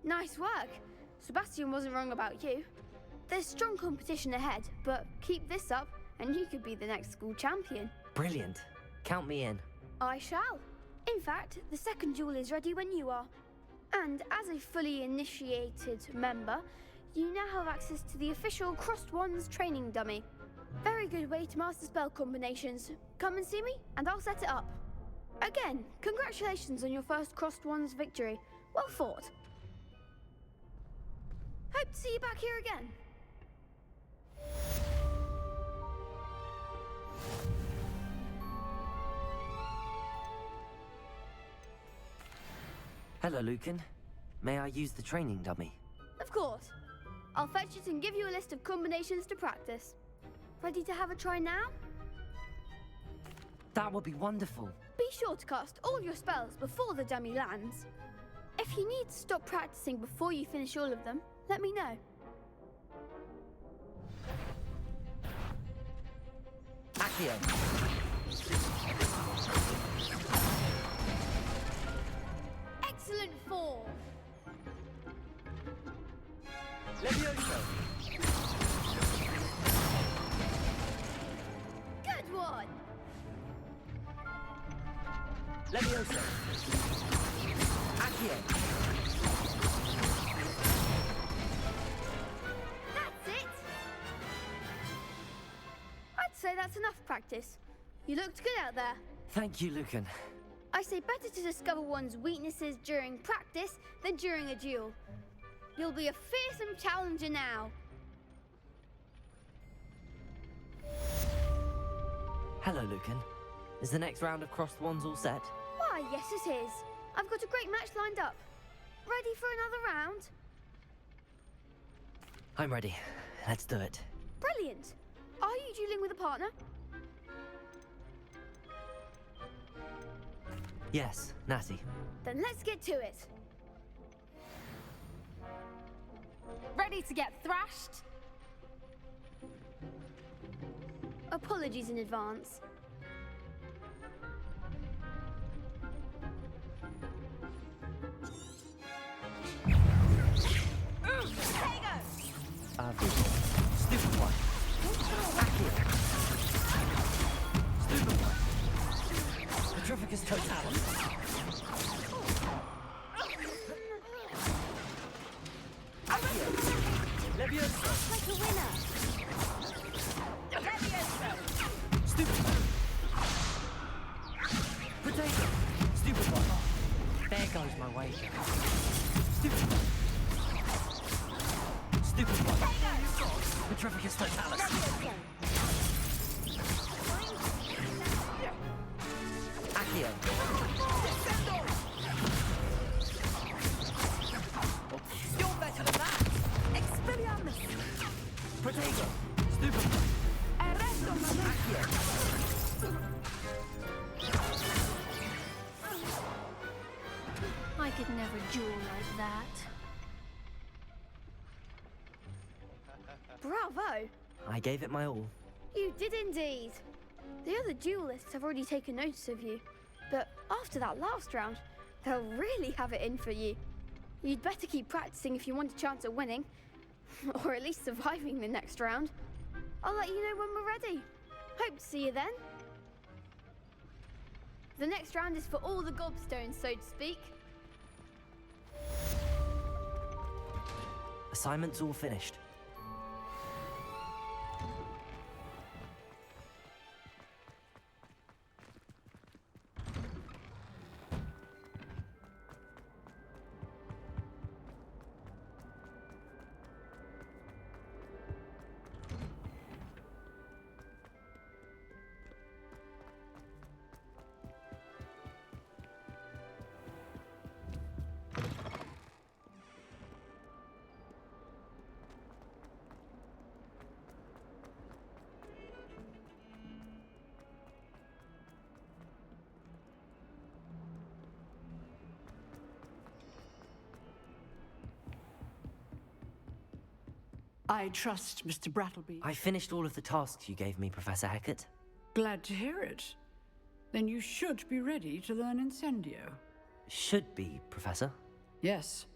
Nice work! Sebastian wasn't wrong about you. There's strong competition ahead, but keep this up and you could be the next school champion. Brilliant. Count me in. I shall. In fact, the second duel is ready when you are. And as a fully initiated member, you now have access to the official Crossed Wands training dummy. Very good way to master spell combinations. Come and see me, and I'll set it up. Again, congratulations on your first Crossed Wands victory. Well fought. Hope to see you back here again. Hello, Lucan. May I use the training dummy? Of course. I'll fetch it and give you a list of combinations to practice. Ready to have a try now? That would be wonderful. Be sure to cast all your spells before the dummy lands. If you need to stop practicing before you finish all of them, let me know. Accio. Excellent form. Leviosa. Good one. Leviosa. Accio. That's it. I'd say that's enough practice. You looked good out there. Thank you, Lucan. I say better to discover one's weaknesses during practice than during a duel. You'll be a fearsome challenger now. Hello, Lucan. Is the next round of crossed wands all set? Why, yes it is. I've got a great match lined up. Ready for another round? I'm ready. Let's do it. Brilliant. Are you dueling with a partner? Yes, Natty. Then let's get to it. ready to get thrashed? Apologies in advance. Stupid one. Stupid one. Petrificus totalis. Levioso. Like a winner. Levioso! Stupid one. Potato. Stupid one. There goes my wager. Stupid one. Stupid one. Petrificus totalis. Accio. You're better than that! Expelliarmus! Protego. Stupid one. Accio. I could never duel like that. Bravo! I gave it my all. You did indeed. The other duelists have already taken notice of you, but after that last round, they'll really have it in for you. You'd better keep practicing if you want a chance at winning, or at least surviving the next round. I'll let you know when we're ready. Hope to see you then. The next round is for all the gobstones, so to speak. Assignment's all finished. I trust Mr. Brattleby. I finished all of the tasks you gave me, Professor Hecat. Glad to hear it. Then you should be ready to learn Incendio. Should be, Professor. Yes.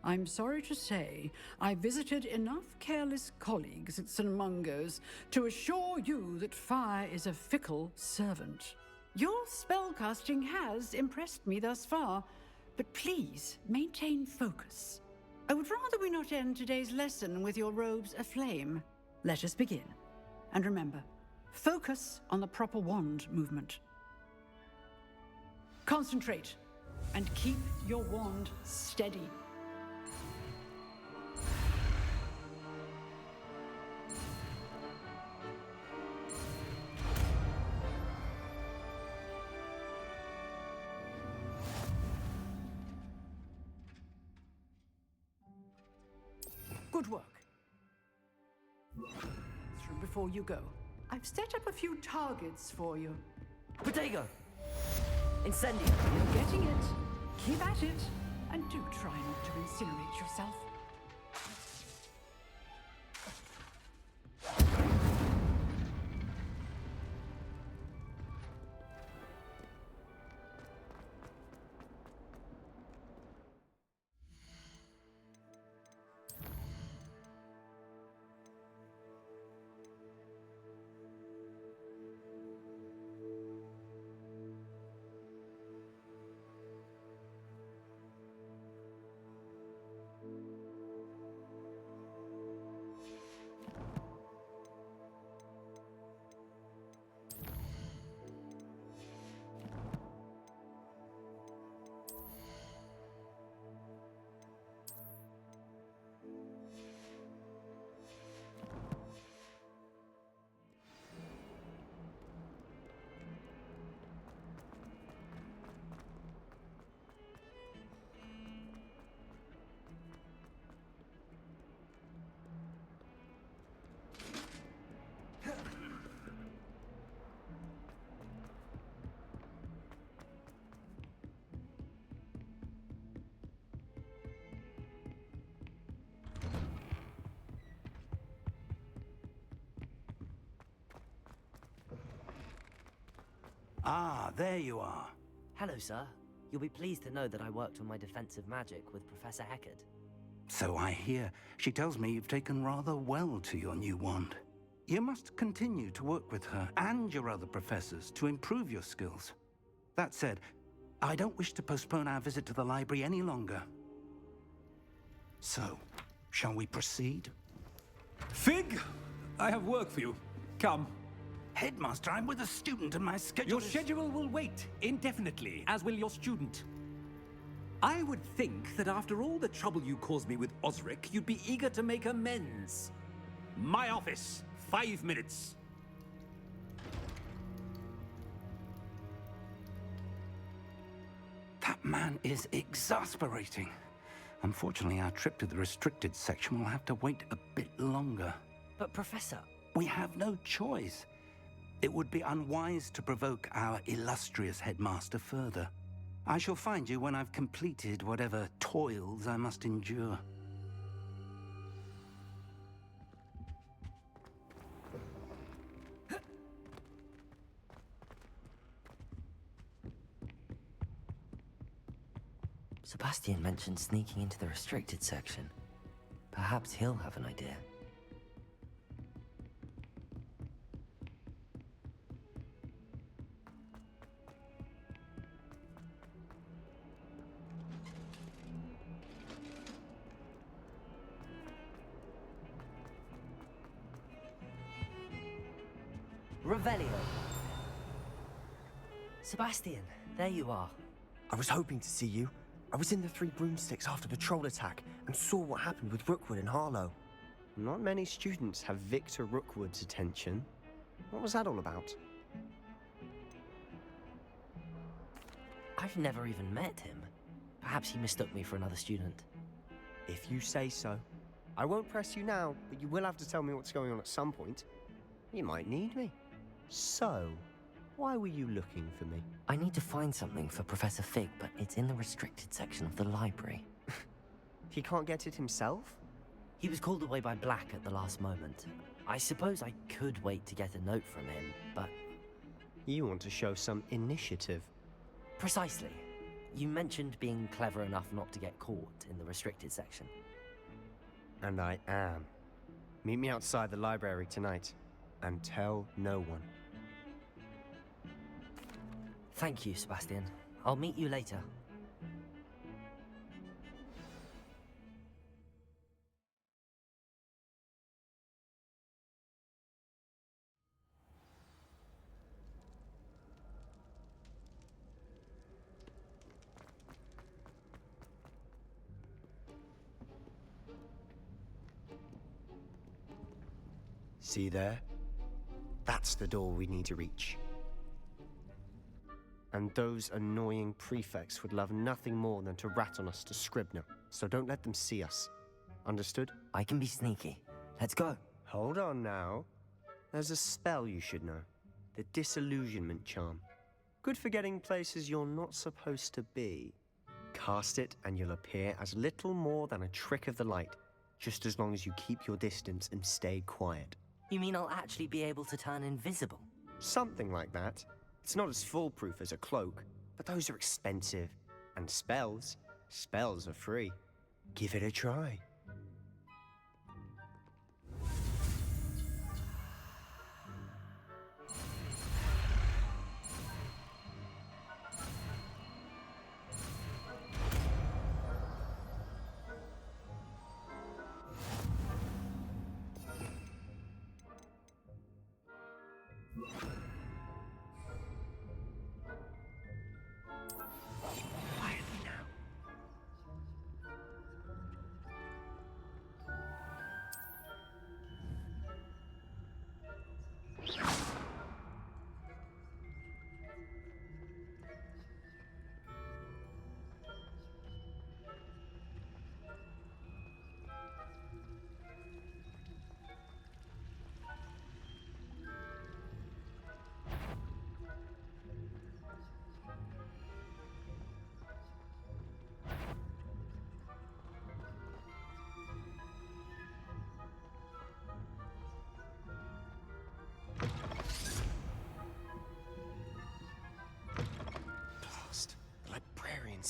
I'm sorry to say, I visited enough careless colleagues at St. Mungo's to assure you that fire is a fickle servant. Your spellcasting has impressed me thus far, but please maintain focus. I would rather we not end today's lesson with your robes aflame. Let us begin. And remember, focus on the proper wand movement. Concentrate, and keep your wand steady. Good work. Through before you go. I've set up a few targets for you. Protego! Incendio! You're getting it. Keep at it. And do try not to incinerate yourself. Ah, there you are. Hello, sir. You'll be pleased to know that I worked on my defensive magic with Professor Heckard. So I hear. She tells me you've taken rather well to your new wand. You must continue to work with her and your other professors to improve your skills. That said, I don't wish to postpone our visit to the library any longer. So, shall we proceed? Fig! I have work for you. Come. Headmaster, I'm with a student and my schedule Your schedule will wait indefinitely, as will your student. I would think that after all the trouble you caused me with Osric, you'd be eager to make amends. My office, 5 minutes. That man is exasperating. Unfortunately, our trip to the restricted section will have to wait a bit longer. But, Professor... We have no choice. It would be unwise to provoke our illustrious headmaster further. I shall find you when I've completed whatever toils I must endure. Sebastian mentioned sneaking into the restricted section. Perhaps he'll have an idea. Revelio. Sebastian, there you are. I was hoping to see you. I was in the Three Broomsticks after the troll attack and saw what happened with Rookwood and Harlow. Not many students have Victor Rookwood's attention. What was that all about? I've never even met him. Perhaps he mistook me for another student. If you say so. I won't press you now, but you will have to tell me what's going on at some point. You might need me. So, why were you looking for me? I need to find something for Professor Fig, but it's in the restricted section of the library. He can't get it himself? He was called away by Black at the last moment. I suppose I could wait to get a note from him, but... You want to show some initiative. Precisely. You mentioned being clever enough not to get caught in the restricted section. And I am. Meet me outside the library tonight, and tell no one. Thank you, Sebastian. I'll meet you later. See there? That's the door we need to reach. And those annoying prefects would love nothing more than to rat on us to Scribner, so don't let them see us. Understood? I can be sneaky. Let's go. Hold on now. There's a spell you should know. The Disillusionment Charm. Good for getting places you're not supposed to be. Cast it and you'll appear as little more than a trick of the light, just as long as you keep your distance and stay quiet. You mean I'll actually be able to turn invisible? Something like that. It's not as foolproof as a cloak, but those are expensive. And spells are free. Give it a try.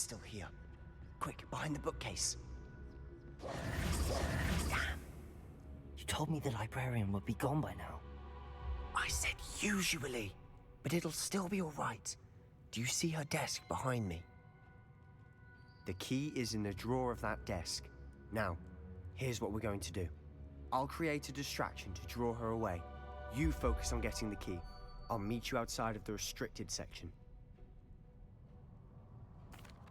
still here. Quick, behind the bookcase. Damn. You told me the librarian would be gone by now. I said usually, but it'll still be all right. Do you see her desk behind me? The key is in the drawer of that desk. Now, here's what we're going to do. I'll create a distraction to draw her away. You focus on getting the key. I'll meet you outside of the restricted section.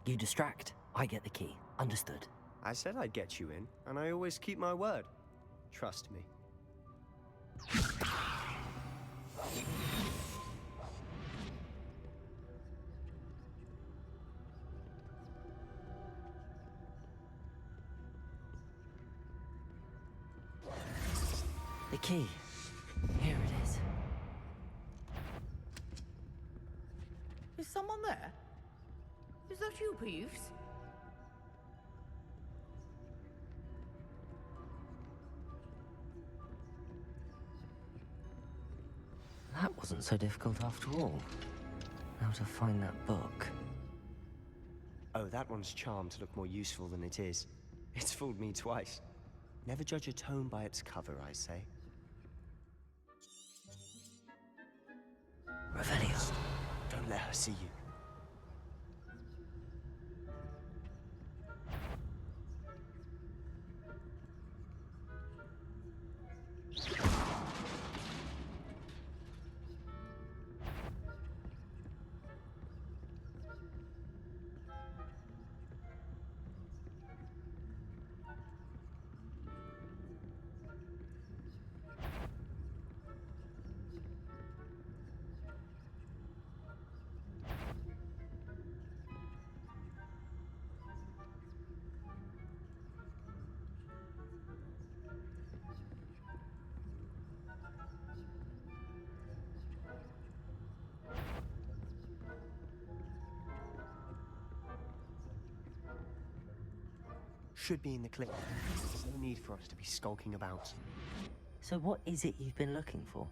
You distract, I get the key. Understood. I said I'd get you in, and I always keep my word. Trust me. The key. Here it is. Is someone there? Is that you, Peeves? That wasn't so difficult after all. Now to find that book. Oh, that one's charmed to look more useful than it is. It's fooled me twice. Never judge a tome by its cover, I say. Revelio. Don't let her see you. Should be in the clip. There's no need for us to be skulking about. So what is it you've been looking for?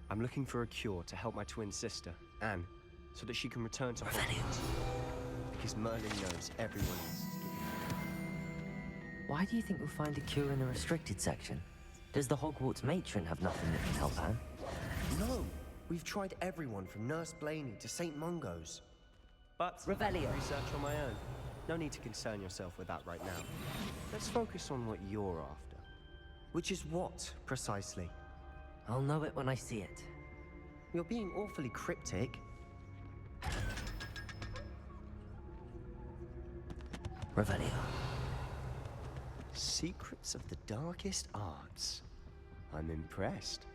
I'm looking for a cure to help my twin sister, Anne, so that she can return to Hogwarts. Because Merlin knows everyone else is giving. Why do you think we'll find a cure in the restricted section? Does the Hogwarts matron have nothing that can help Anne? No! We've tried everyone from Nurse Blaney to St. Mungo's. But Revelio. Research on my own. No need to concern yourself with that right now. Let's focus on what you're after. Which is what, precisely? I'll know it when I see it. You're being awfully cryptic. Revelio. Secrets of the darkest arts. I'm impressed.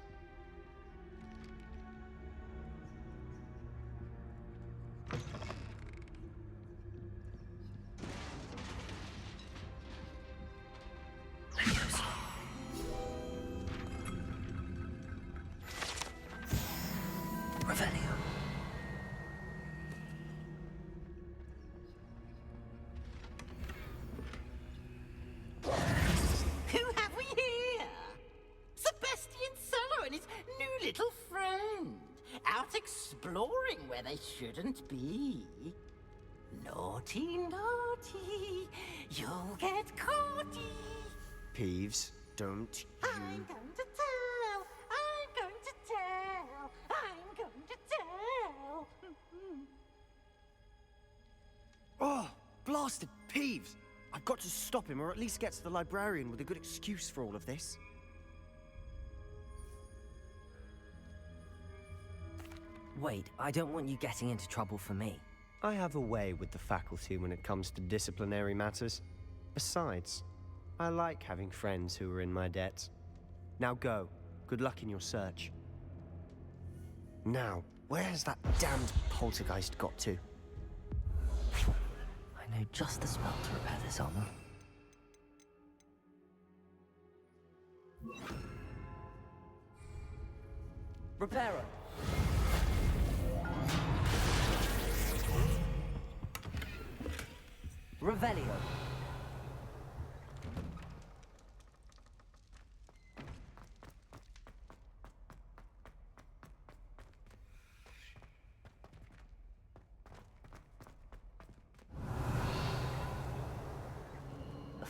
Revelio. Who have we here? Sebastian Cello and his new little friend. Out exploring where they shouldn't be. Naughty, naughty. You'll get caughty. Peeves, don't you... I'm going to tell. I'm going to tell. I'm going to tell. Oh, blasted Peeves! I've got to stop him, or at least get to the librarian with a good excuse for all of this. Wait, I don't want you getting into trouble for me. I have a way with the faculty when it comes to disciplinary matters. Besides, I like having friends who are in my debt. Now go. Good luck in your search. Now, where has that damned poltergeist got to? I know just the spell to repair this armor. Repairer! Revelio!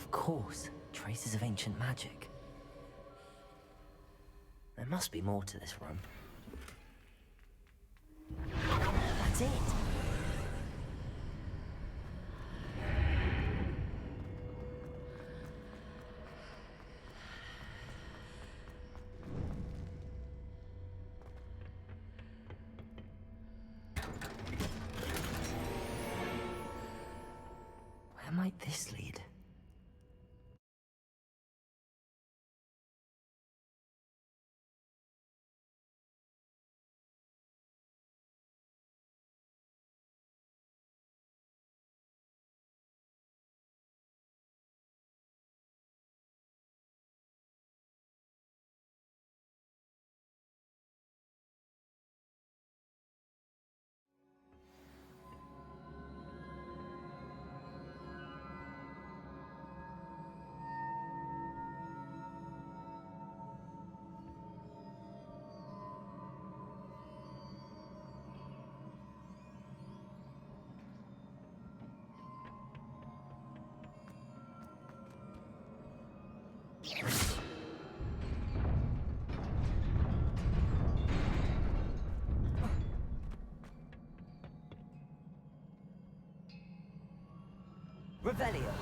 Of course, traces of ancient magic. There must be more to this room. That's it! Where might this lead? Revelio.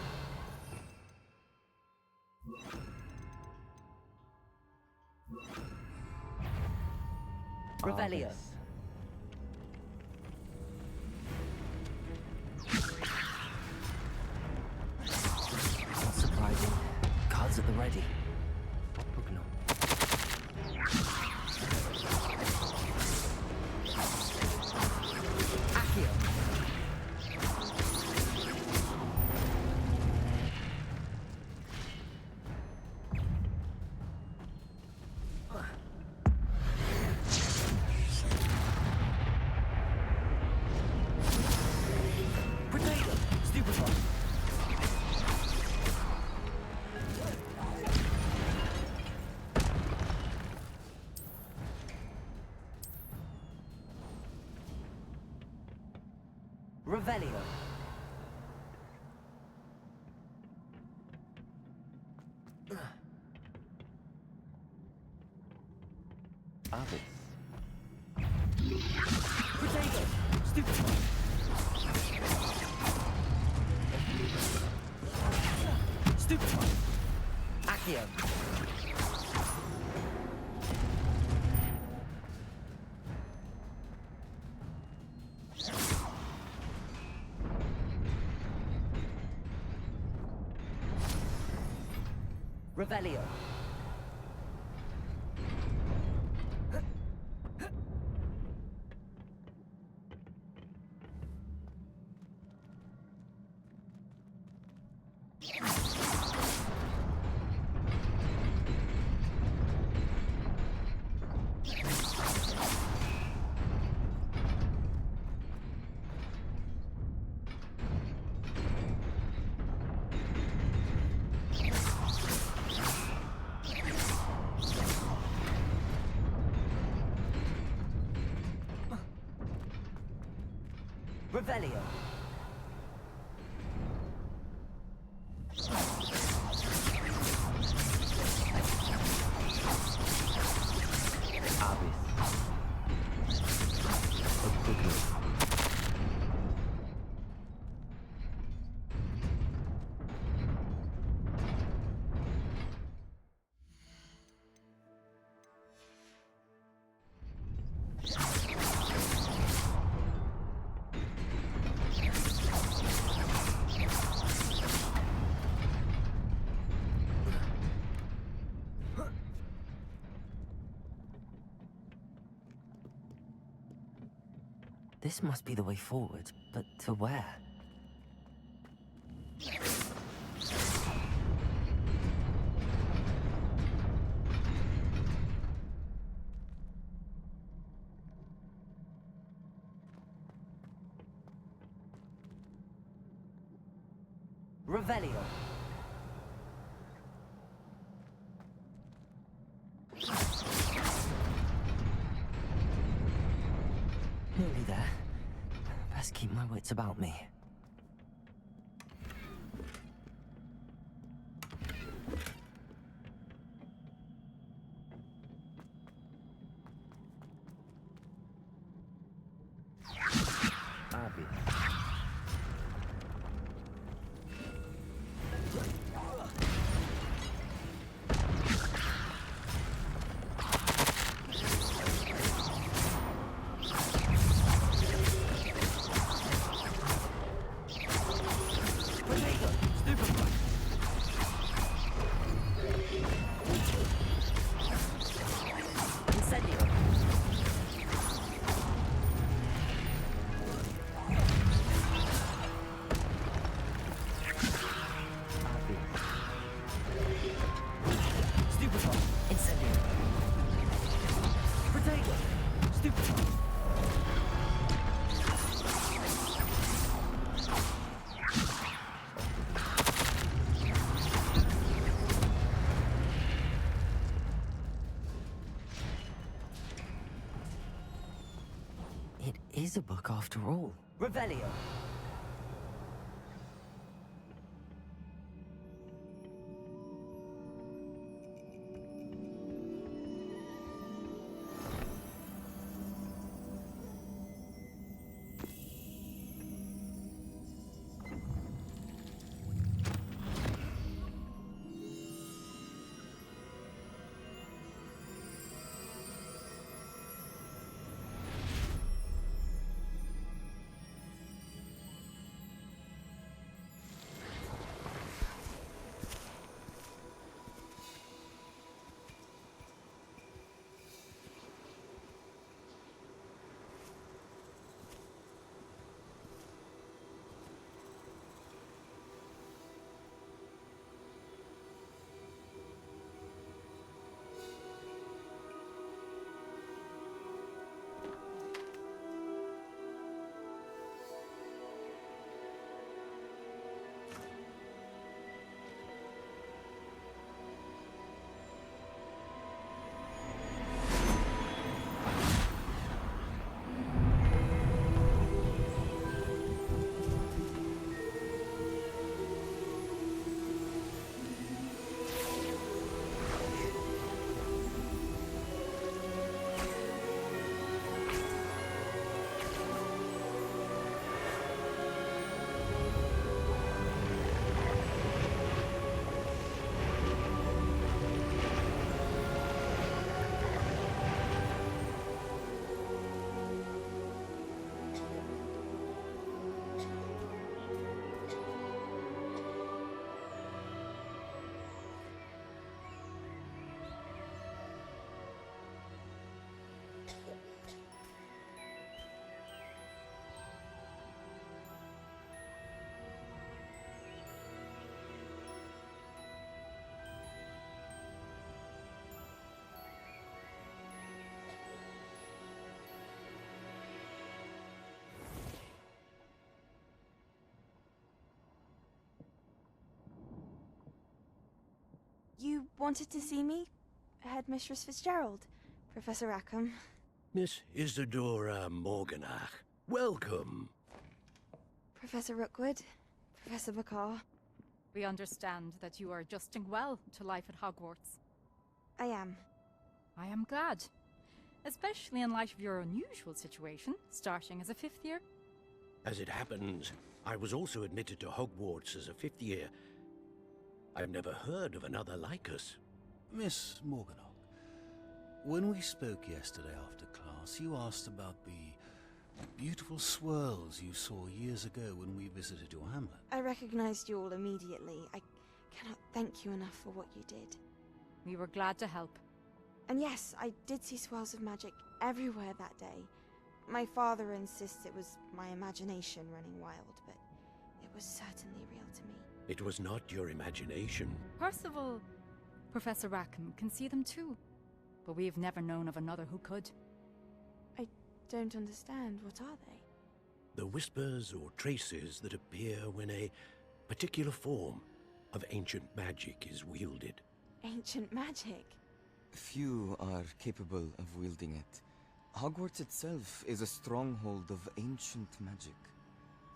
Revelio. Not surprising. Cards at the ready. Oppugnum. Accio. Revelio. Abyss. Potato. Stupid. Stupid. Accio. Revelio. Revelio. Abyss. Oppugnum. This must be the way forward, but to where? Revelio. Nearly there. Best keep my wits about me. is a book after all. Revelio. You wanted to see me? Headmistress Fitzgerald, Professor Rackham. Miss Isadora Morganach, welcome. Professor Rookwood, Professor Bakar. We understand that you are adjusting well to life at Hogwarts. I am. I am glad. Especially in light of your unusual situation, starting as a fifth year. As it happens, I was also admitted to Hogwarts as a fifth year. I've never heard of another like us. Miss Morganach, when we spoke yesterday after class, you asked about the beautiful swirls you saw years ago when we visited your hamlet. I recognized you all immediately. I cannot thank you enough for what you did. We were glad to help. And yes, I did see swirls of magic everywhere that day. My father insists it was my imagination running wild, but it was certainly real to me. It was not your imagination. Percival, Professor Rackham can see them too. But we have never known of another who could. I don't understand. What are they? The whispers or traces that appear when a particular form of ancient magic is wielded. Ancient magic? Few are capable of wielding it. Hogwarts itself is a stronghold of ancient magic.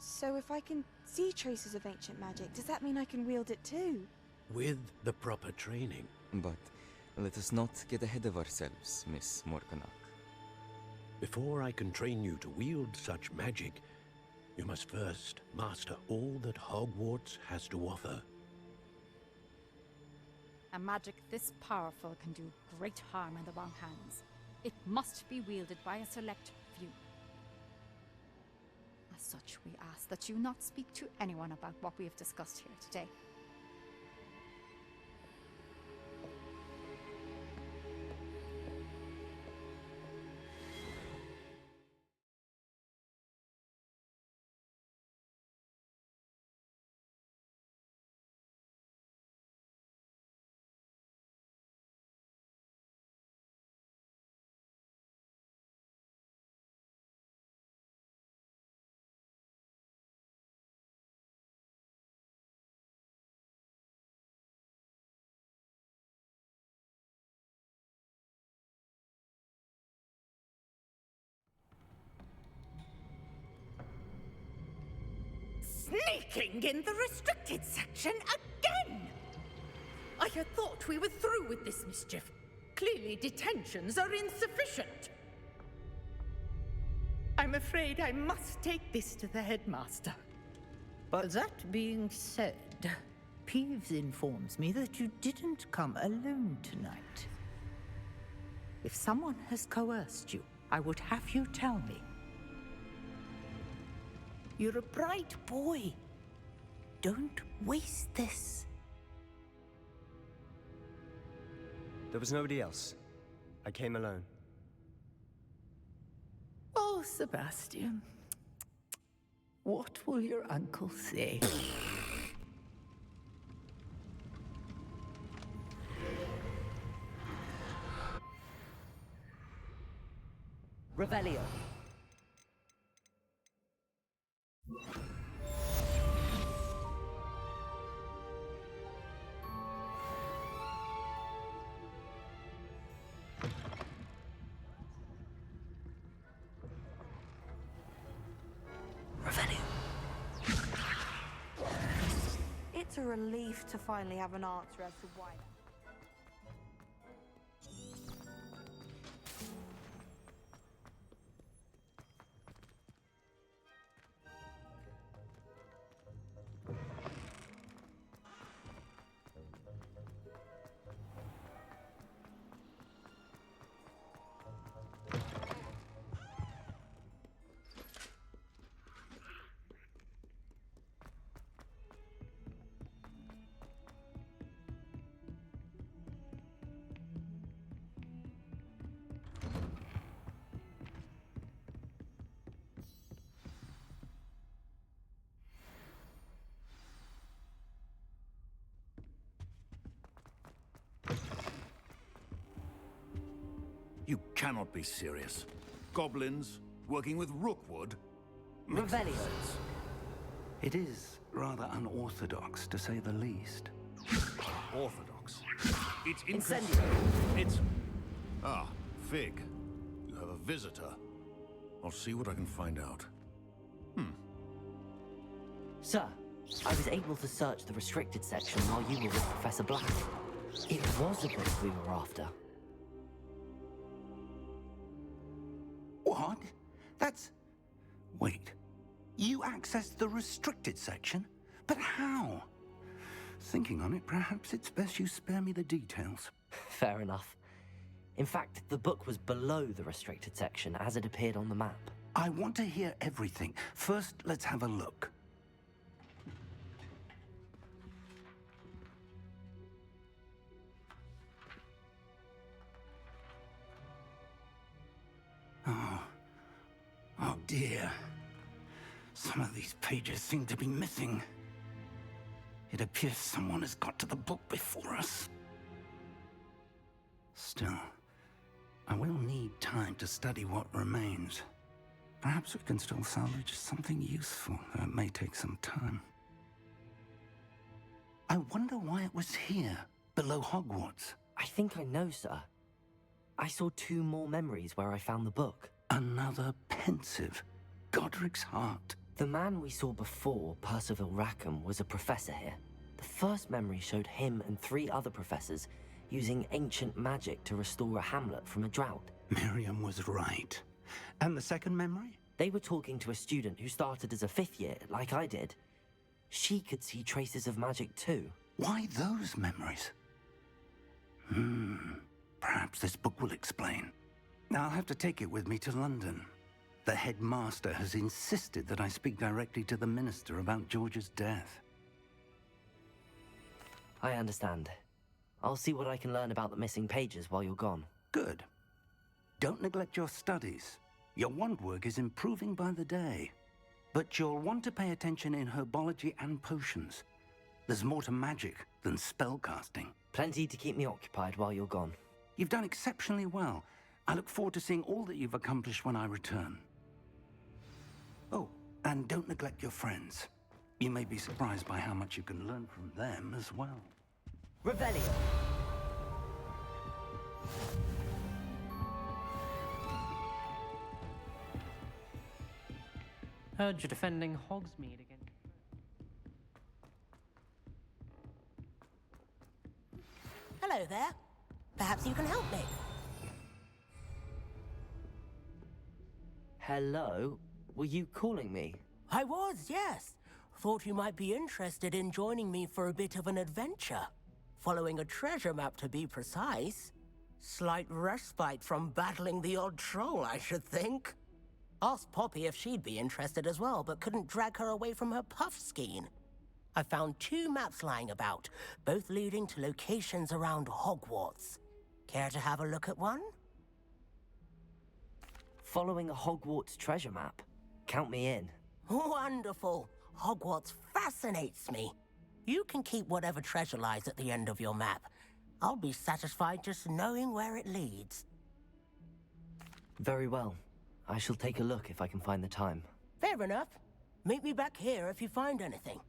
So if I can see traces of ancient magic, does that mean I can wield it too? With the proper training. But let us not get ahead of ourselves, Miss Morganach. Before I can train you to wield such magic, you must first master all that Hogwarts has to offer. A magic this powerful can do great harm in the wrong hands. It must be wielded by a select few. As such, we ask that you not speak to anyone about what we have discussed here today. Sneaking in the restricted section again! I had thought we were through with this mischief. Clearly detentions are insufficient. I'm afraid I must take this to the headmaster. But that being said, Peeves informs me that you didn't come alone tonight. If someone has coerced you, I would have you tell me. You're a bright boy. Don't waste this. There was nobody else. I came alone. Oh, Sebastian. What will your uncle say? Revelio. It's a relief to finally have an answer as to why. You cannot be serious. Goblins working with Rookwood? Revelio. It is rather unorthodox, to say the least. Orthodox. It's Incendio. It's... Ah, Fig. You have a visitor. I'll see what I can find out. Sir, I was able to search the restricted section while you were with Professor Black. It was a book we were after. What? That's... Wait. You accessed the restricted section? But how? Thinking on it, perhaps it's best you spare me the details. Fair enough. In fact, the book was below the restricted section as it appeared on the map. I want to hear everything. First, let's have a look. Oh dear. Some of these pages seem to be missing. It appears someone has got to the book before us. Still, I will need time to study what remains. Perhaps we can still salvage something useful, though it may take some time. I wonder why it was here, below Hogwarts. I think I know, sir. I saw 2 more memories where I found the book. Another pensive. Godric's heart. The man we saw before, Percival Rackham, was a professor here. The first memory showed him and 3 other professors using ancient magic to restore a hamlet from a drought. Miriam was right. And the second memory? They were talking to a student who started as a 5th year, like I did. She could see traces of magic too. Why those memories? Perhaps this book will explain. I'll have to take it with me to London. The headmaster has insisted that I speak directly to the minister about George's death. I understand. I'll see what I can learn about the missing pages while you're gone. Good. Don't neglect your studies. Your wand work is improving by the day. But you'll want to pay attention in herbology and potions. There's more to magic than spellcasting. Plenty to keep me occupied while you're gone. You've done exceptionally well. I look forward to seeing all that you've accomplished when I return. Oh, and don't neglect your friends. You may be surprised by how much you can learn from them as well. Revelio. Heard you're defending Hogsmeade again. Hello there. Perhaps you can help me. Hello? Were you calling me? I was, yes. Thought you might be interested in joining me for a bit of an adventure. Following a treasure map, to be precise. Slight respite from battling the odd troll, I should think. Asked Poppy if she'd be interested as well, but couldn't drag her away from her puffskein. I found 2 maps lying about, both leading to locations around Hogwarts. Care to have a look at one? Following a Hogwarts treasure map? Count me in. Wonderful. Hogwarts fascinates me. You can keep whatever treasure lies at the end of your map. I'll be satisfied just knowing where it leads. Very well. I shall take a look if I can find the time. Fair enough. Meet me back here if you find anything.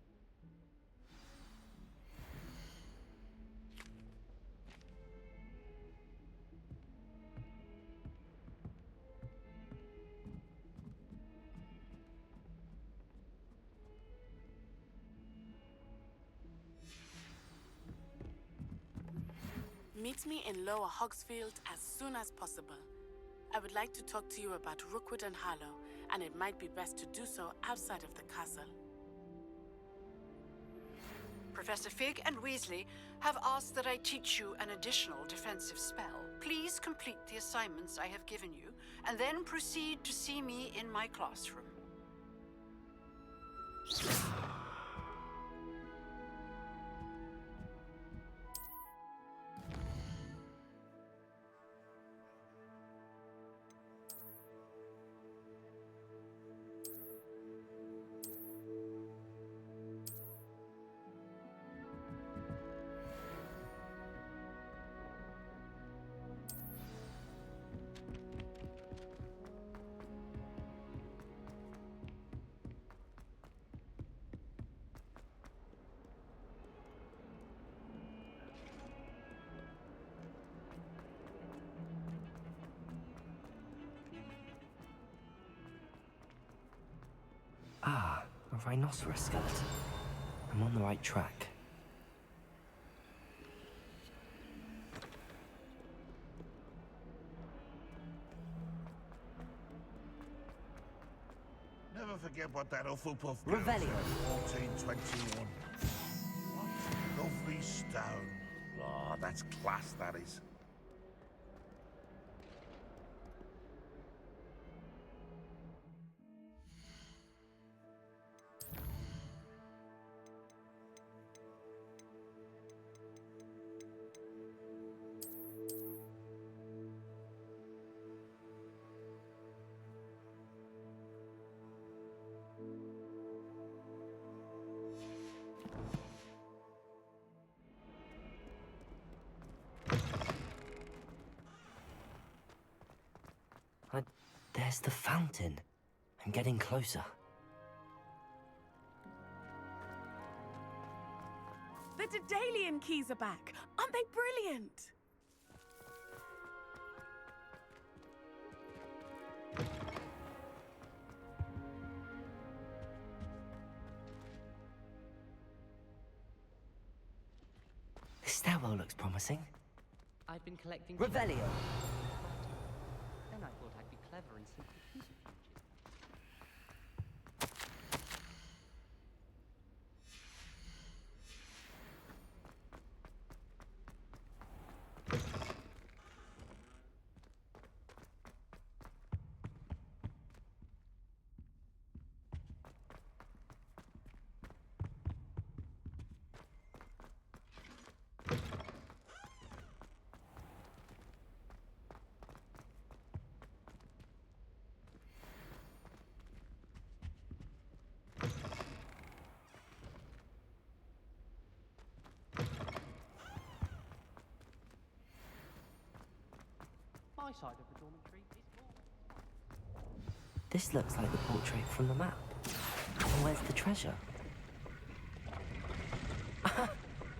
Meet me in Lower Hogsfield as soon as possible. I would like to talk to you about Rookwood and Harlow, and it might be best to do so outside of the castle. Professor Fig and Weasley have asked that I teach you an additional defensive spell. Please complete the assignments I have given you, and then proceed to see me in my classroom. Ah, a rhinoceros skeleton. I'm on the right track. Never forget what that Hufflepuff Revelio. 1421. What lovely stone. Oh, that's class, that is. There's the fountain. I'm getting closer. The Daedalian keys are back. Aren't they brilliant? This stairwell looks promising. I've been collecting... Revelio. Then I thought I'd be clever and simply use it. My side of the dormitory is more. This looks like the portrait from the map. And where's the treasure?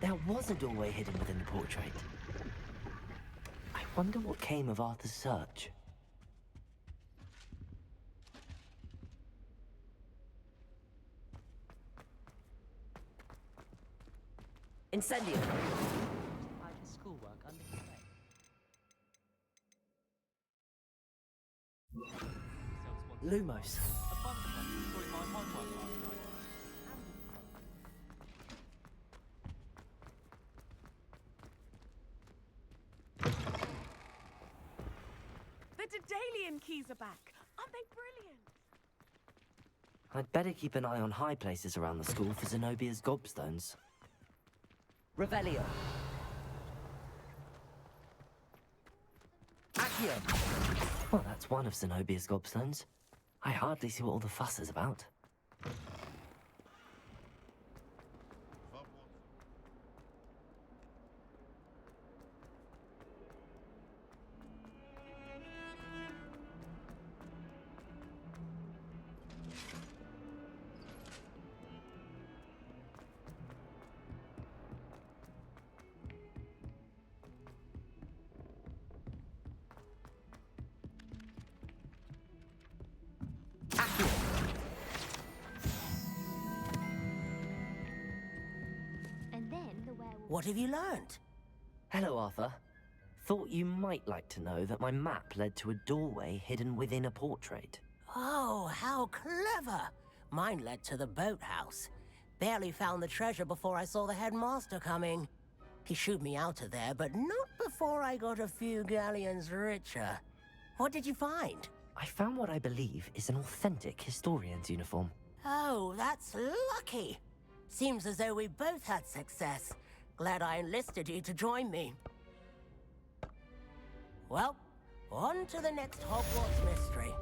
There was a doorway hidden within the portrait. I wonder what came of Arthur's search. Incendio! His schoolwork. Lumos. A bunch of us destroyed my homework last night. The Daedalian keys are back. Aren't they brilliant? I'd better keep an eye on high places around the school for Zenobia's gobstones. Revelio. Accio. Well, that's one of Zenobia's gobstones. I hardly see what all the fuss is about. And then the werewolf... What have you learned? Hello, Arthur. Thought you might like to know that my map led to a doorway hidden within a portrait. Oh, how clever! Mine led to the boathouse. Barely found the treasure before I saw the headmaster coming. He shooed me out of there, but not before I got a few galleons richer. What did you find? I found what I believe is an authentic historian's uniform. Oh, that's lucky. Seems as though we both had success. Glad I enlisted you to join me. Well, on to the next Hogwarts mystery.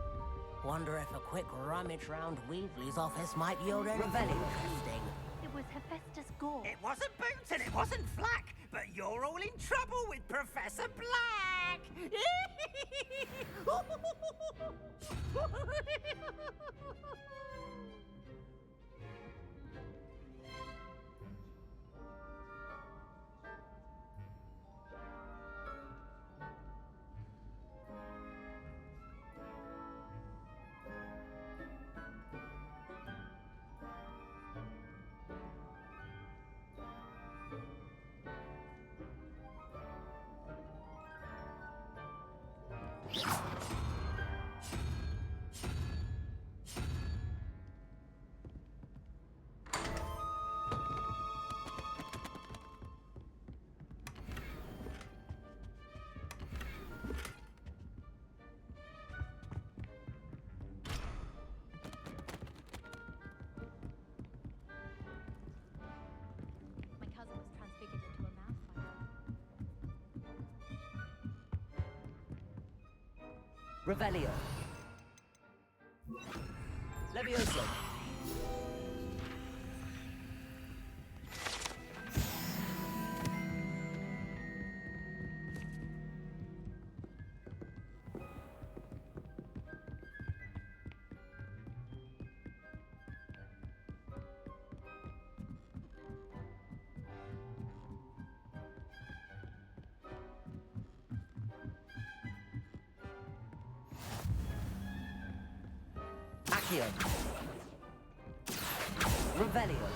Wonder if a quick rummage round Weasley's office might yield anything interesting. It was Hephaestus Gore. It wasn't Boots and it wasn't Flack, but you're all in trouble with Professor Black! My cousin was transfigured into a malfire. Revelio. Levioso. Accio. Revelio.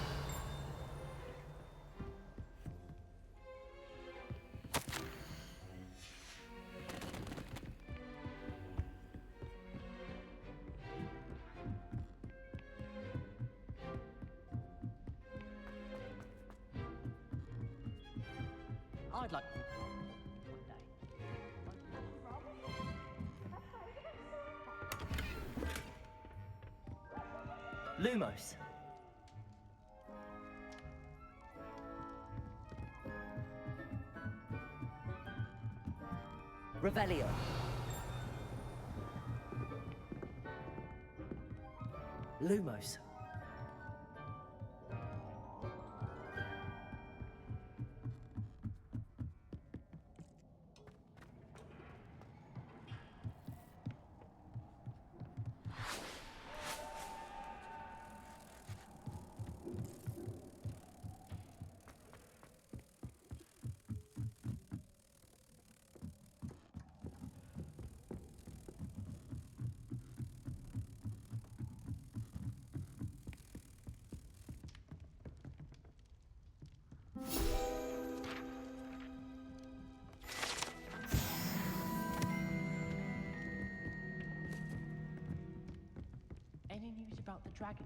I'd like... Lumos. Revelio. Lumos. dragon.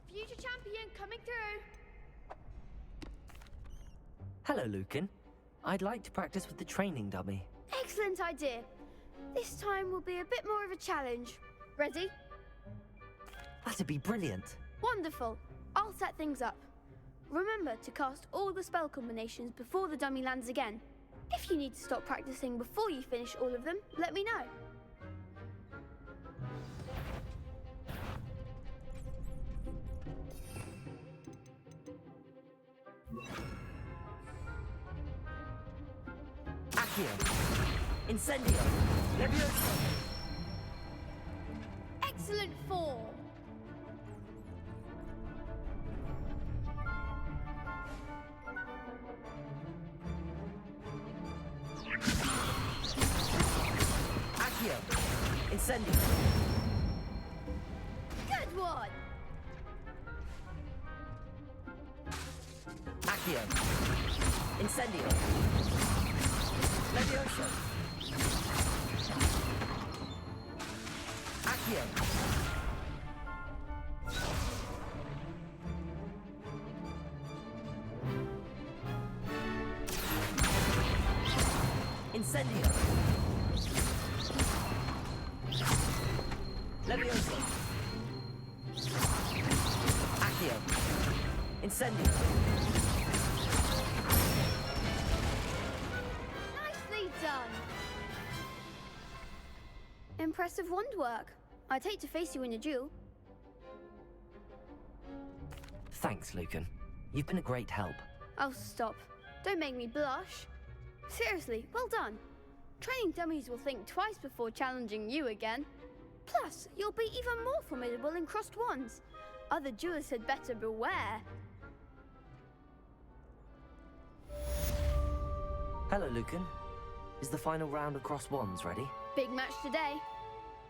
Future champion coming through. Hello, Lucan. I'd like to practice with the training dummy. Excellent idea. This time will be a bit more of a challenge. Ready? That'd be brilliant. Wonderful. I'll set things up. Remember to cast all the spell combinations before the dummy lands again. If you need to stop practicing before you finish all of them, let me know. Accio. Incendio. Levioso. Excellent form. Accio. Incendio. Good one. Accio. Incendio. Levioso. Accio. Incendio. Levioso. Accio. Incendio. Nicely done. Impressive wand work. I'd hate to face you in a duel. Thanks, Lucan. You've been a great help. Oh, stop. Don't make me blush. Seriously, well done. Training dummies will think twice before challenging you again. Plus, you'll be even more formidable in crossed wands. Other duelists had better beware. Hello, Lucan. Is the final round of cross wands ready? Big match today.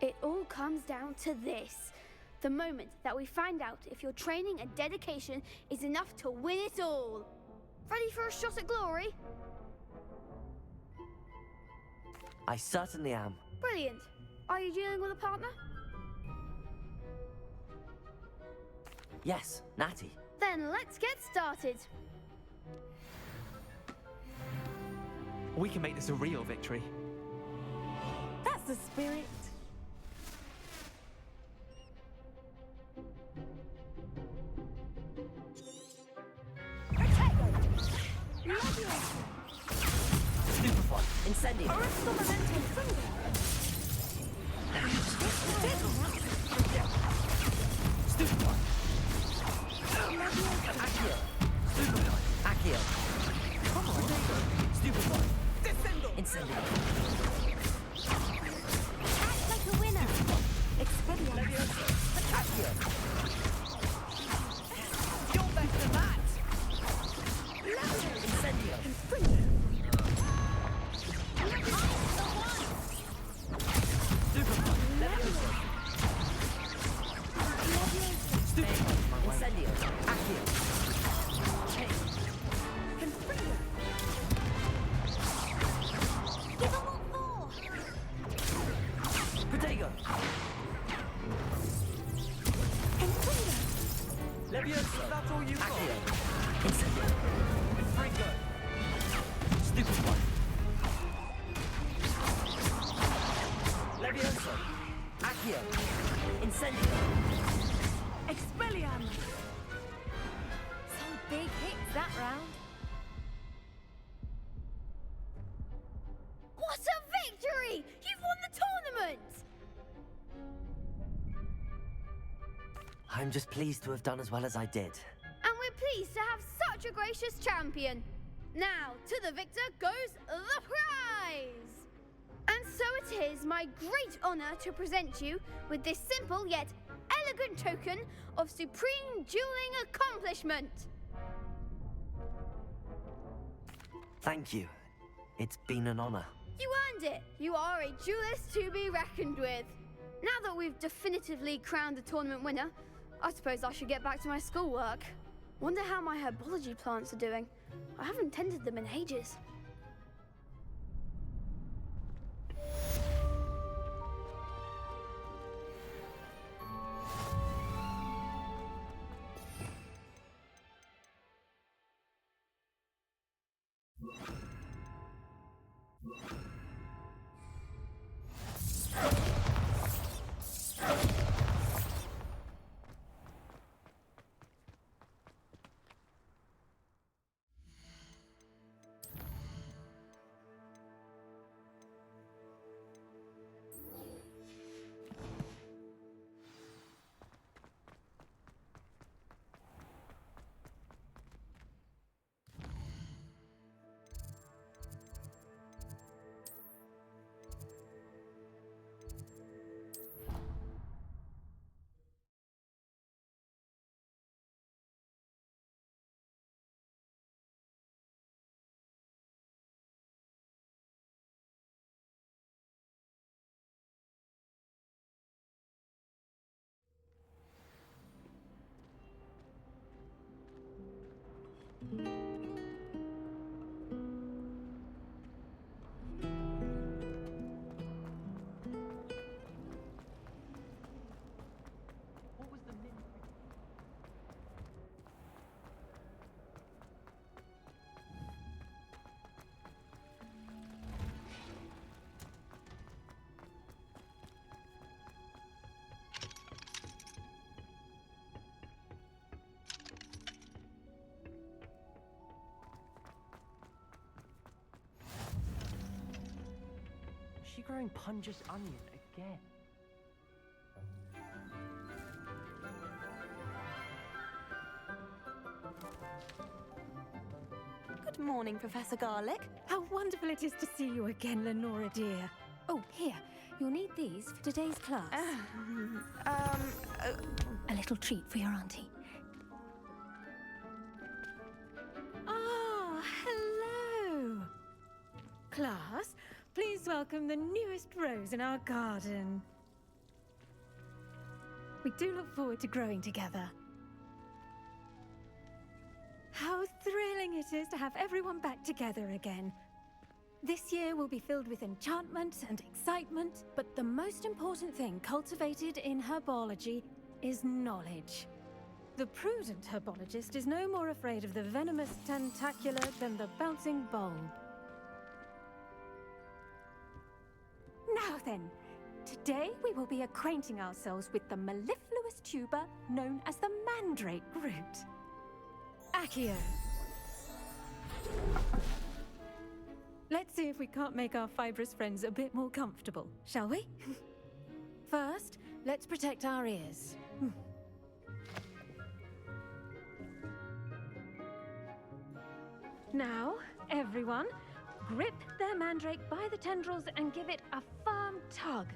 It all comes down to this. The moment that we find out if your training and dedication is enough to win it all. Ready for a shot at glory? I certainly am. Brilliant. Are you dealing with a partner? Yes, Natty. Then let's get started. We can make this a real victory. That's the spirit. Stupefy. Incendio. Arresto momentum finger. Stupefy. Accio. Stupefy. Accio. Come on. Stupefy. Incendio. Act like a winner. Expelliarmus. Accio. You're better than that. Incendio. Incendio. Accio. Give them all four. Protego. Levioso. That's all you got. Accio. Incendio. Fringo. Stupefy. Levioso. Accio. Incendio. Expelliarmus. Some big hits that round. What a victory! You've won the tournament! I'm just pleased to have done as well as I did. And we're pleased to have such a gracious champion. Now, to the victor goes the prize! And so it is my great honor to present you with this simple yet elegant token of supreme dueling accomplishment. Thank you. It's been an honor. You earned it. You are a duelist to be reckoned with. Now that we've definitively crowned the tournament winner, I suppose I should get back to my schoolwork. Wonder how my herbology plants are doing. I haven't tended them in ages. She growing Punja's onion again. Good Good morning, Professor Garlick. How wonderful it is to see you again, Lenora dear. Oh, here. You'll need these for today's class. A little treat for your auntie. Ah, hello. Class, please welcome the newest rose in our garden. We do look forward to growing together. How thrilling it is to have everyone back together again. This year will be filled with enchantment and excitement, but the most important thing cultivated in herbology is knowledge. The prudent herbologist is no more afraid of the venomous tentacula than the bouncing bulb. Now then, today we will be acquainting ourselves with the mellifluous tuber known as the mandrake root. Accio. Let's see if we can't make our fibrous friends a bit more comfortable, shall we? First, let's protect our ears. Now, everyone, grip their mandrake by the tendrils and give it a firm tug.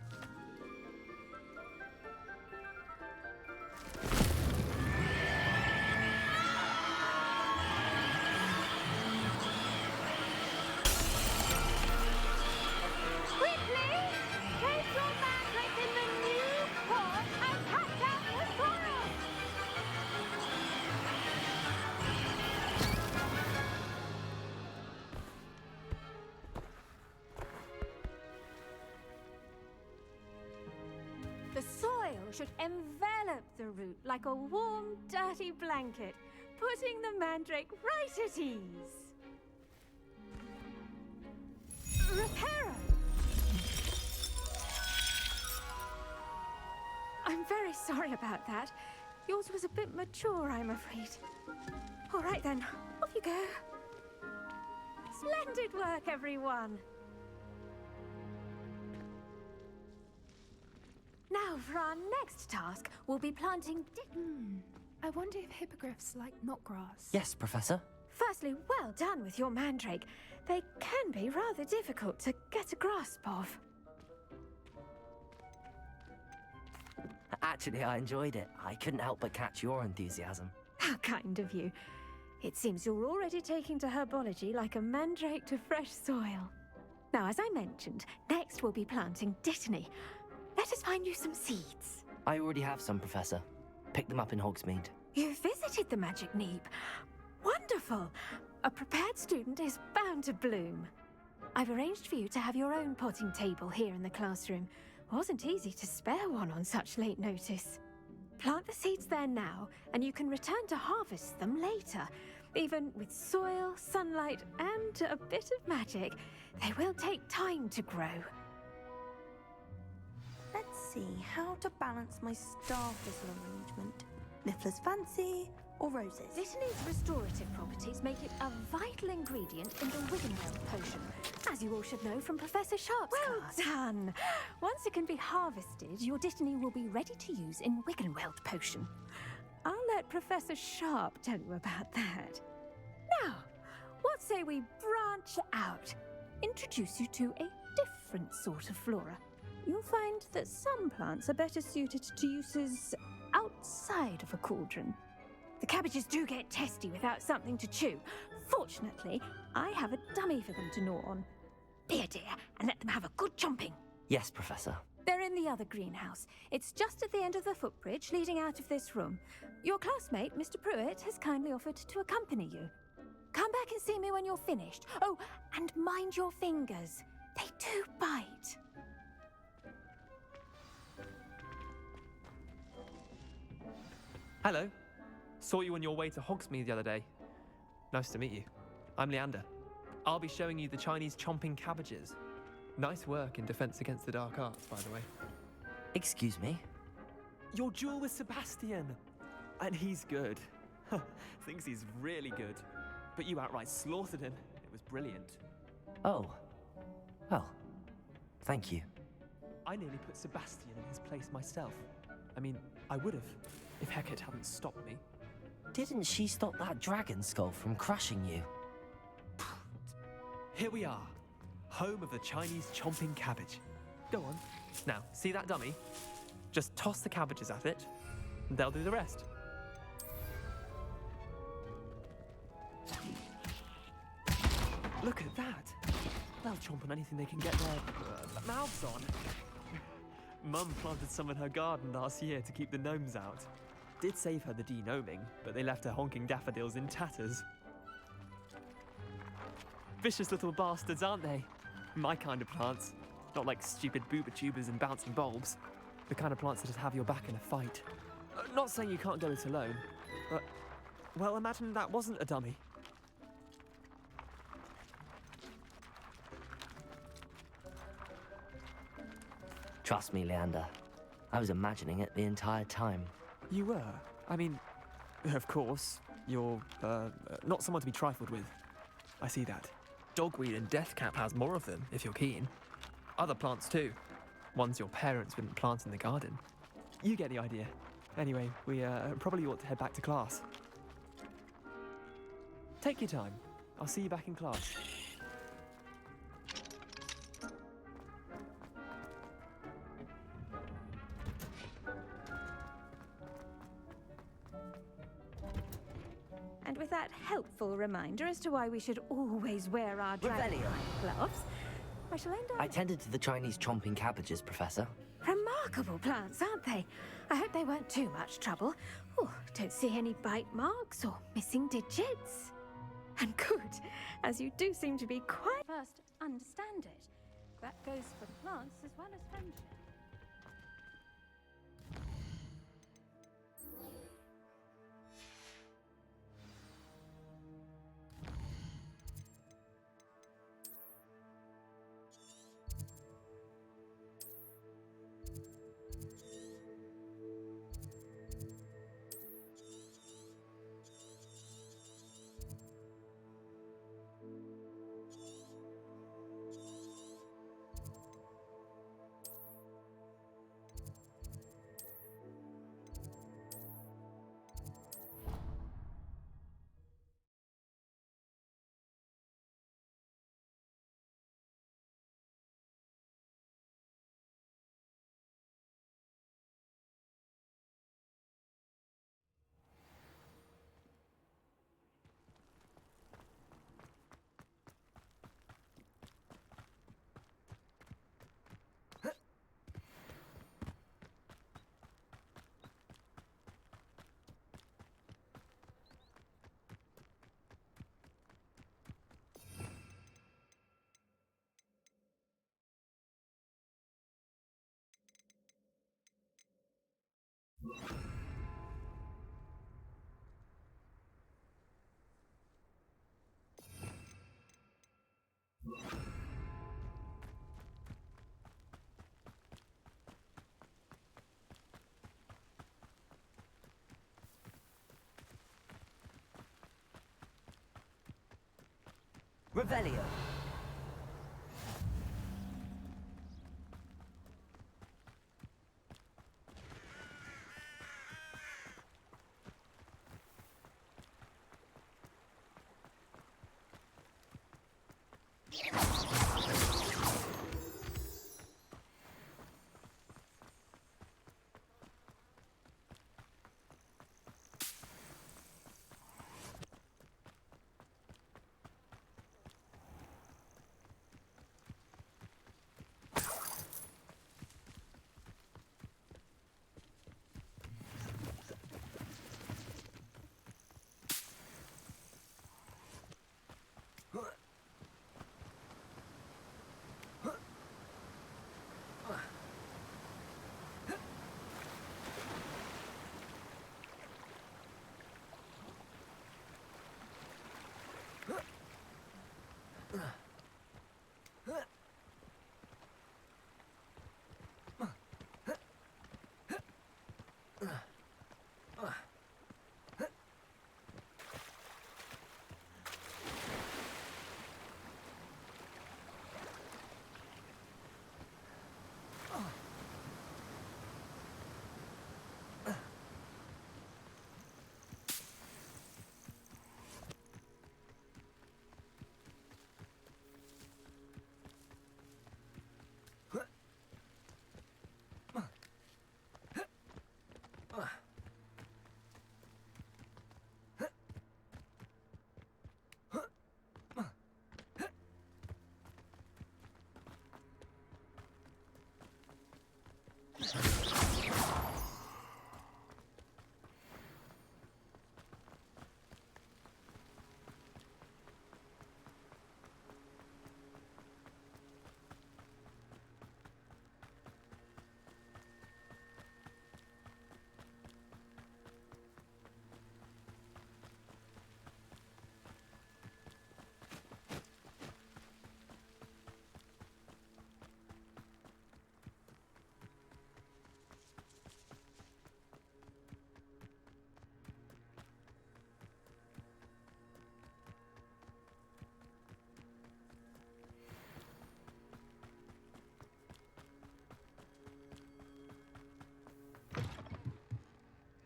The soil should envelop the root like a warm, dirty blanket, putting the mandrake right at ease. Reparo! I'm very sorry about that. Yours was a bit mature, I'm afraid. All right then, off you go. Splendid work, everyone. Now, for our next task, we'll be planting I wonder if hippogriffs like knotgrass. Yes, Professor. Firstly, well done with your mandrake. They can be rather difficult to get a grasp of. Actually, I enjoyed it. I couldn't help but catch your enthusiasm. How kind of you. It seems you're already taking to herbology like a mandrake to fresh soil. Now, as I mentioned, next we'll be planting dittany. Let us find you some seeds. I already have some, Professor. Picked them up in Hogsmeade. You visited the Magic Neep. Wonderful. A prepared student is bound to bloom. I've arranged for you to have your own potting table here in the classroom. Wasn't easy to spare one on such late notice. Plant the seeds there now, and you can return to harvest them later. Even with soil, sunlight, and a bit of magic, they will take time to grow. Let's see how to balance my star fizzle arrangement. Niffler's fancy or roses? Dittany's restorative properties make it a vital ingredient in the Wiggenweld potion, as you all should know from Professor Sharp's class. Well done! Once it can be harvested, your Dittany will be ready to use in Wiggenweld potion. I'll let Professor Sharp tell you about that. Now, what say we branch out? Introduce you to a different sort of flora. You'll find that some plants are better suited to uses outside of a cauldron. The cabbages do get testy without something to chew. Fortunately, I have a dummy for them to gnaw on. Here, dear, and let them have a good chomping. Yes, Professor. They're in the other greenhouse. It's just at the end of the footbridge leading out of this room. Your classmate, Mr. Pruitt, has kindly offered to accompany you. Come back and see me when you're finished. Oh, and mind your fingers. They do bite. Hello. Saw you on your way to Hogsmeade the other day. Nice to meet you. I'm Leander. I'll be showing you the Chinese chomping cabbages. Nice work in Defense Against the Dark Arts, by the way. Excuse me? Your duel with Sebastian. And he's good. Thinks he's really good. But you outright slaughtered him. It was brilliant. Oh. Well, thank you. I nearly put Sebastian in his place myself. I mean, I would have, if Hecate hadn't stopped me. Didn't she stop that dragon skull from crushing you? Here we are, home of the Chinese chomping cabbage. Go on. Now, see that dummy? Just toss the cabbages at it, and they'll do the rest. Look at that. They'll chomp on anything they can get their mouths on. Mum planted some in her garden last year to keep the gnomes out. Did save her the de-gnoming, but they left her honking daffodils in tatters. Vicious little bastards, aren't they? My kind of plants. Not like stupid booba tubers and bouncing bulbs. The kind of plants that just have your back in a fight. Not saying you can't go it alone, but, well, imagine that wasn't a dummy. Trust me, Leander. I was imagining it the entire time. You were? I mean, of course, you're, not someone to be trifled with. I see that. Dogweed and deathcap has more of them, if you're keen. Other plants too. Ones your parents wouldn't plant in the garden. You get the idea. Anyway, we probably ought to head back to class. Take your time. I'll see you back in class. And with that helpful reminder as to why we should always wear our dragon gloves, I shall end I up... tended to the Chinese chomping cabbages, Professor. Remarkable plants, aren't they? I hope they weren't too much trouble. Oh, don't see any bite marks or missing digits. And good, as you do seem to be quite... First, understand it. That goes for plants as well as friendship. Revelio.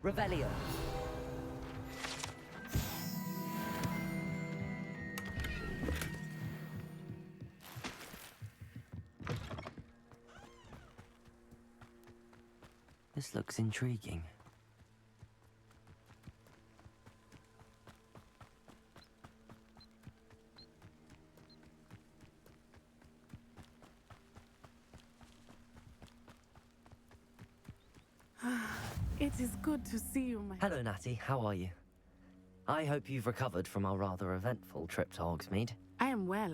Revelio. This looks intriguing. It is good to see you, my... Hello, Natty. How are you? I hope you've recovered from our rather eventful trip to Hogsmeade. I am well,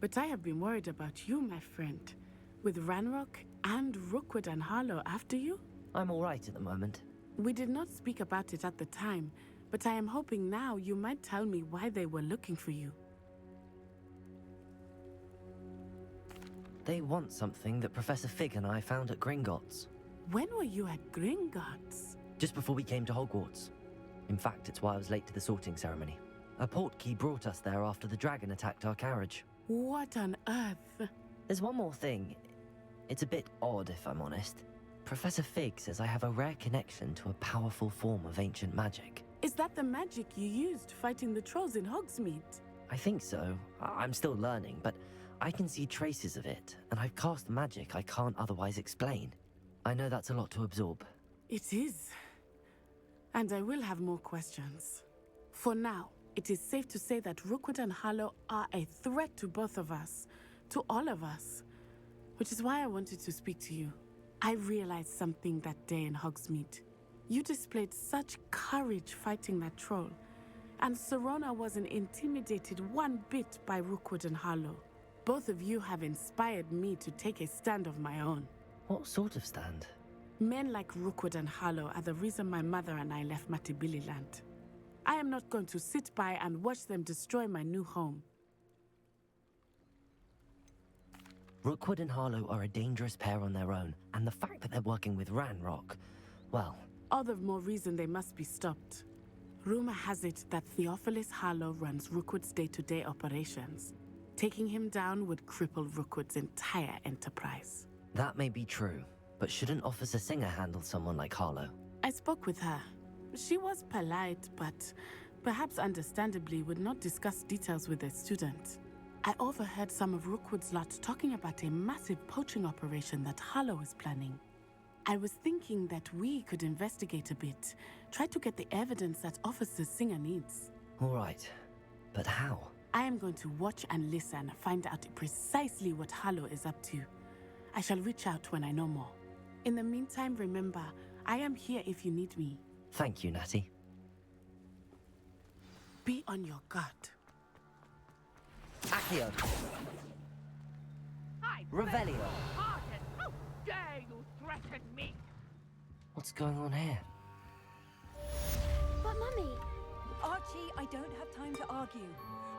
but I have been worried about you, my friend. With Ranrock and Rookwood and Harlow after you? I'm all right at the moment. We did not speak about it at the time, but I am hoping now you might tell me why they were looking for you. They want something that Professor Fig and I found at Gringotts. When were you at Gringotts? Just before we came to Hogwarts. In fact, it's why I was late to the sorting ceremony. A portkey brought us there after the dragon attacked our carriage. What on earth? There's one more thing. It's a bit odd, if I'm honest. Professor Fig says I have a rare connection to a powerful form of ancient magic. Is that the magic you used fighting the trolls in Hogsmeade? I think so. I'm still learning, but I can see traces of it, and I've cast magic I can't otherwise explain. I know that's a lot to absorb. It is. And I will have more questions. For now, it is safe to say that Rookwood and Harlow are a threat to both of us, to all of us. Which is why I wanted to speak to you. I realized something that day in Hogsmeade. You displayed such courage fighting that troll, and Serona wasn't intimidated one bit by Rookwood and Harlow. Both of you have inspired me to take a stand of my own. What sort of stand? Men like Rookwood and Harlow are the reason my mother and I left Matabeleland. I am not going to sit by and watch them destroy my new home. Rookwood and Harlow are a dangerous pair on their own, and the fact that they're working with Ranrock, well... All the more reason they must be stopped. Rumor has it that Theophilus Harlow runs Rookwood's day-to-day operations. Taking him down would cripple Rookwood's entire enterprise. That may be true, but shouldn't Officer Singer handle someone like Harlow? I spoke with her. She was polite, but perhaps understandably would not discuss details with a student. I overheard some of Rookwood's lot talking about a massive poaching operation that Harlow is planning. I was thinking that we could investigate a bit, try to get the evidence that Officer Singer needs. All right, but how? I am going to watch and listen, find out precisely what Harlow is up to. I shall reach out when I know more. In the meantime, remember, I am here if you need me. Thank you, Natty. Be on your guard. Accio. Revelio. Pardon! How dare you threaten me? What's going on here? But Mummy... Archie, I don't have time to argue.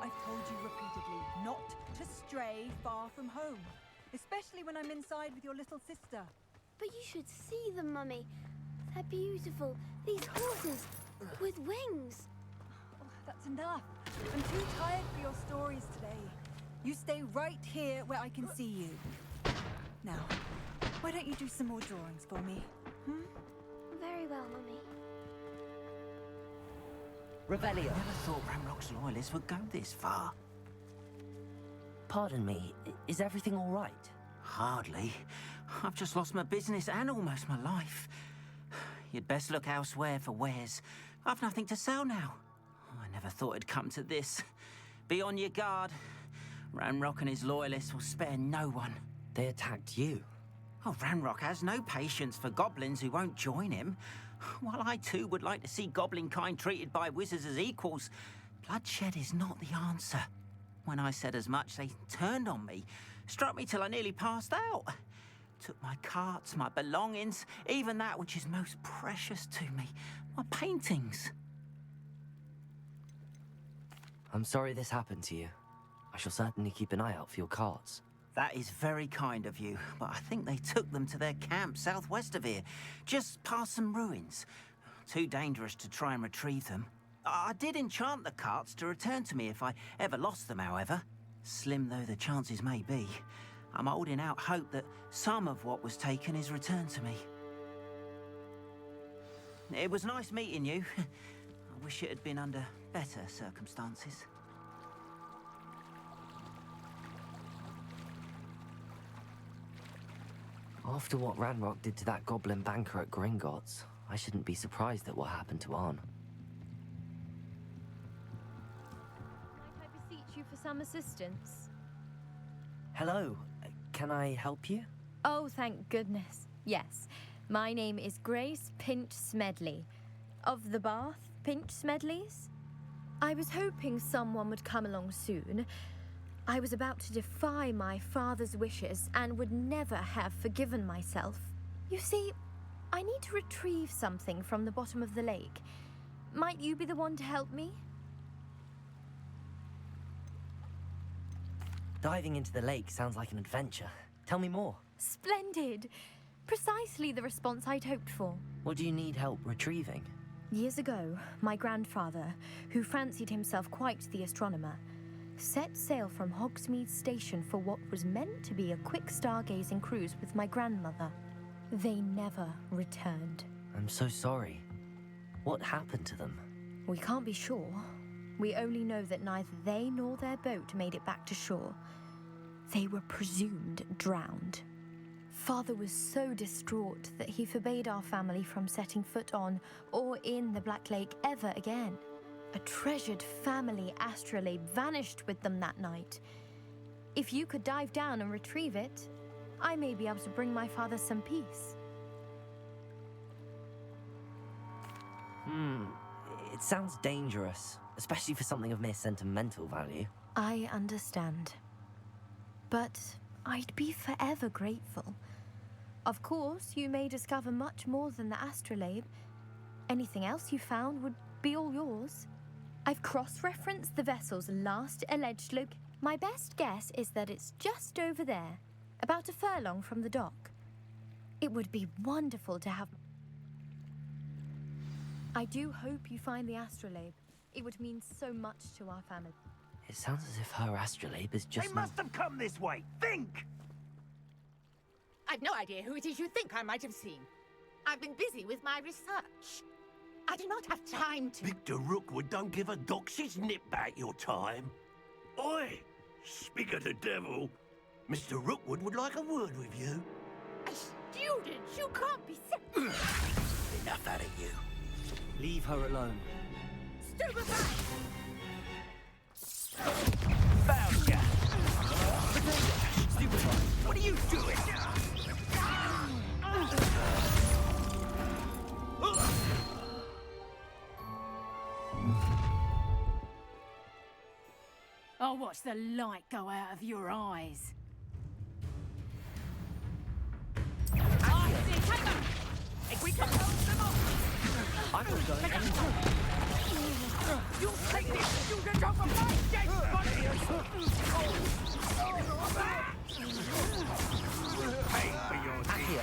I've told you repeatedly not to stray far from home. Especially when I'm inside with your little sister. But you should see them, Mummy. They're beautiful. These horses with wings. Oh, that's enough. I'm too tired for your stories today. You stay right here where I can see you. Now, why don't you do some more drawings for me? Very well, Mummy. Revelio. Never thought Ranrock's loyalists would go this far. Pardon me, is everything all right? Hardly. I've just lost my business and almost my life. You'd best look elsewhere for wares. I've nothing to sell now. I never thought it'd come to this. Be on your guard. Ranrock and his loyalists will spare no one. They attacked you? Oh, Ranrock has no patience for goblins who won't join him. While I too would like to see goblin kind treated by wizards as equals, bloodshed is not the answer. When I said as much, they turned on me, struck me till I nearly passed out. Took my carts, my belongings, even that which is most precious to me, my paintings. I'm sorry this happened to you. I shall certainly keep an eye out for your carts. That is very kind of you, but I think they took them to their camp southwest of here, just past some ruins. Too dangerous to try and retrieve them. I did enchant the carts to return to me if I ever lost them, however. Slim though the chances may be, I'm holding out hope that some of what was taken is returned to me. It was nice meeting you. I wish it had been under better circumstances. After what Ranrock did to that goblin banker at Gringotts, I shouldn't be surprised at what happened to Arn. Might I beseech you for some assistance? Hello, can I help you? Oh, thank goodness. Yes. My name is Grace Pinch Smedley, of the Bath Pinch Smedleys. I was hoping someone would come along soon. I was about to defy my father's wishes and would never have forgiven myself. You see, I need to retrieve something from the bottom of the lake. Might you be the one to help me? Diving into the lake sounds like an adventure. Tell me more. Splendid! Precisely the response I'd hoped for. What do you need help retrieving? Years ago, my grandfather, who fancied himself quite the astronomer, set sail from Hogsmeade Station for what was meant to be a quick stargazing cruise with my grandmother. They never returned. I'm so sorry. What happened to them? We can't be sure. We only know that neither they nor their boat made it back to shore. They were presumed drowned. Father was so distraught that he forbade our family from setting foot on or in the Black Lake ever again. A treasured family astrolabe vanished with them that night. If you could dive down and retrieve it, I may be able to bring my father some peace. It sounds dangerous, especially for something of mere sentimental value. I understand. But I'd be forever grateful. Of course, you may discover much more than the astrolabe. Anything else you found would be all yours. I've cross-referenced the vessel's last alleged location. My best guess is that it's just over there, about a furlong from the dock. It would be wonderful to have... I do hope you find the astrolabe. It would mean so much to our family. It sounds as if her astrolabe is just... They must have come this way! Think! I've no idea who it is you think I might have seen. I've been busy with my research. I do not have time to... Victor Rookwood don't give a doxy's nip back your time. Oi! Speak of the devil, Mr. Rookwood would like a word with you. A student? You can't be... Enough out of you. Leave her alone. Stupefy! Found ya! Stupefy! What are you doing? I'll watch the light go out of your eyes. If we can hold them off! I'm not going anytime. You'll take this student over my dead body! Pay for your deed!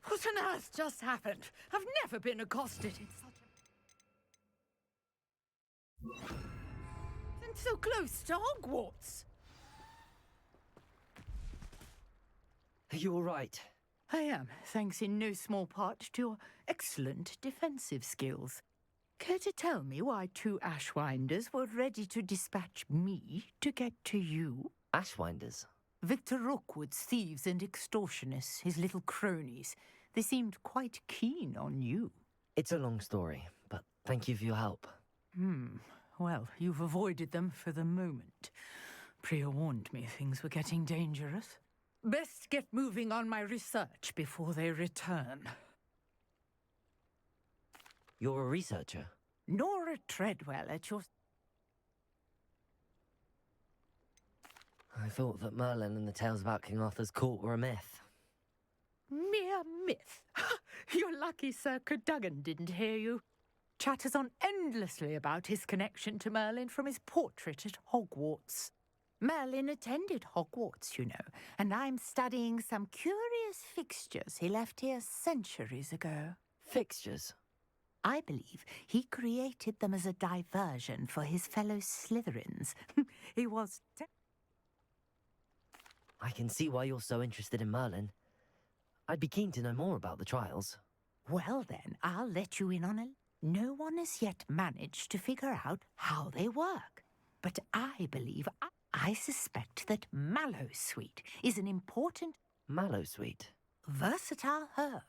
What on earth just happened? I've never been accosted in such a... And so close to Hogwarts. Are you all right? I am, thanks in no small part to your excellent defensive skills. Care to tell me why two Ashwinders were ready to dispatch me to get to you? Ashwinders? Victor Rookwood's thieves and extortionists, his little cronies. They seemed quite keen on you. It's a long story, but thank you for your help. Well, you've avoided them for the moment. Priya warned me things were getting dangerous. Best get moving on my research before they return. You're a researcher? Nora Treadwell at your... I thought that Merlin and the tales about King Arthur's court were a myth. Mere myth. You're lucky Sir Cadogan didn't hear you. Chatters on endlessly about his connection to Merlin from his portrait at Hogwarts. Merlin attended Hogwarts, you know, and I'm studying some curious fixtures he left here centuries ago. Fixtures? I believe he created them as a diversion for his fellow Slytherins. He was... I can see why you're so interested in Merlin. I'd be keen to know more about the trials. Well then, I'll let you in on it. No one has yet managed to figure out how they work. But I believe, I suspect that mallowsweet is an important... Mallowsweet? Versatile herb.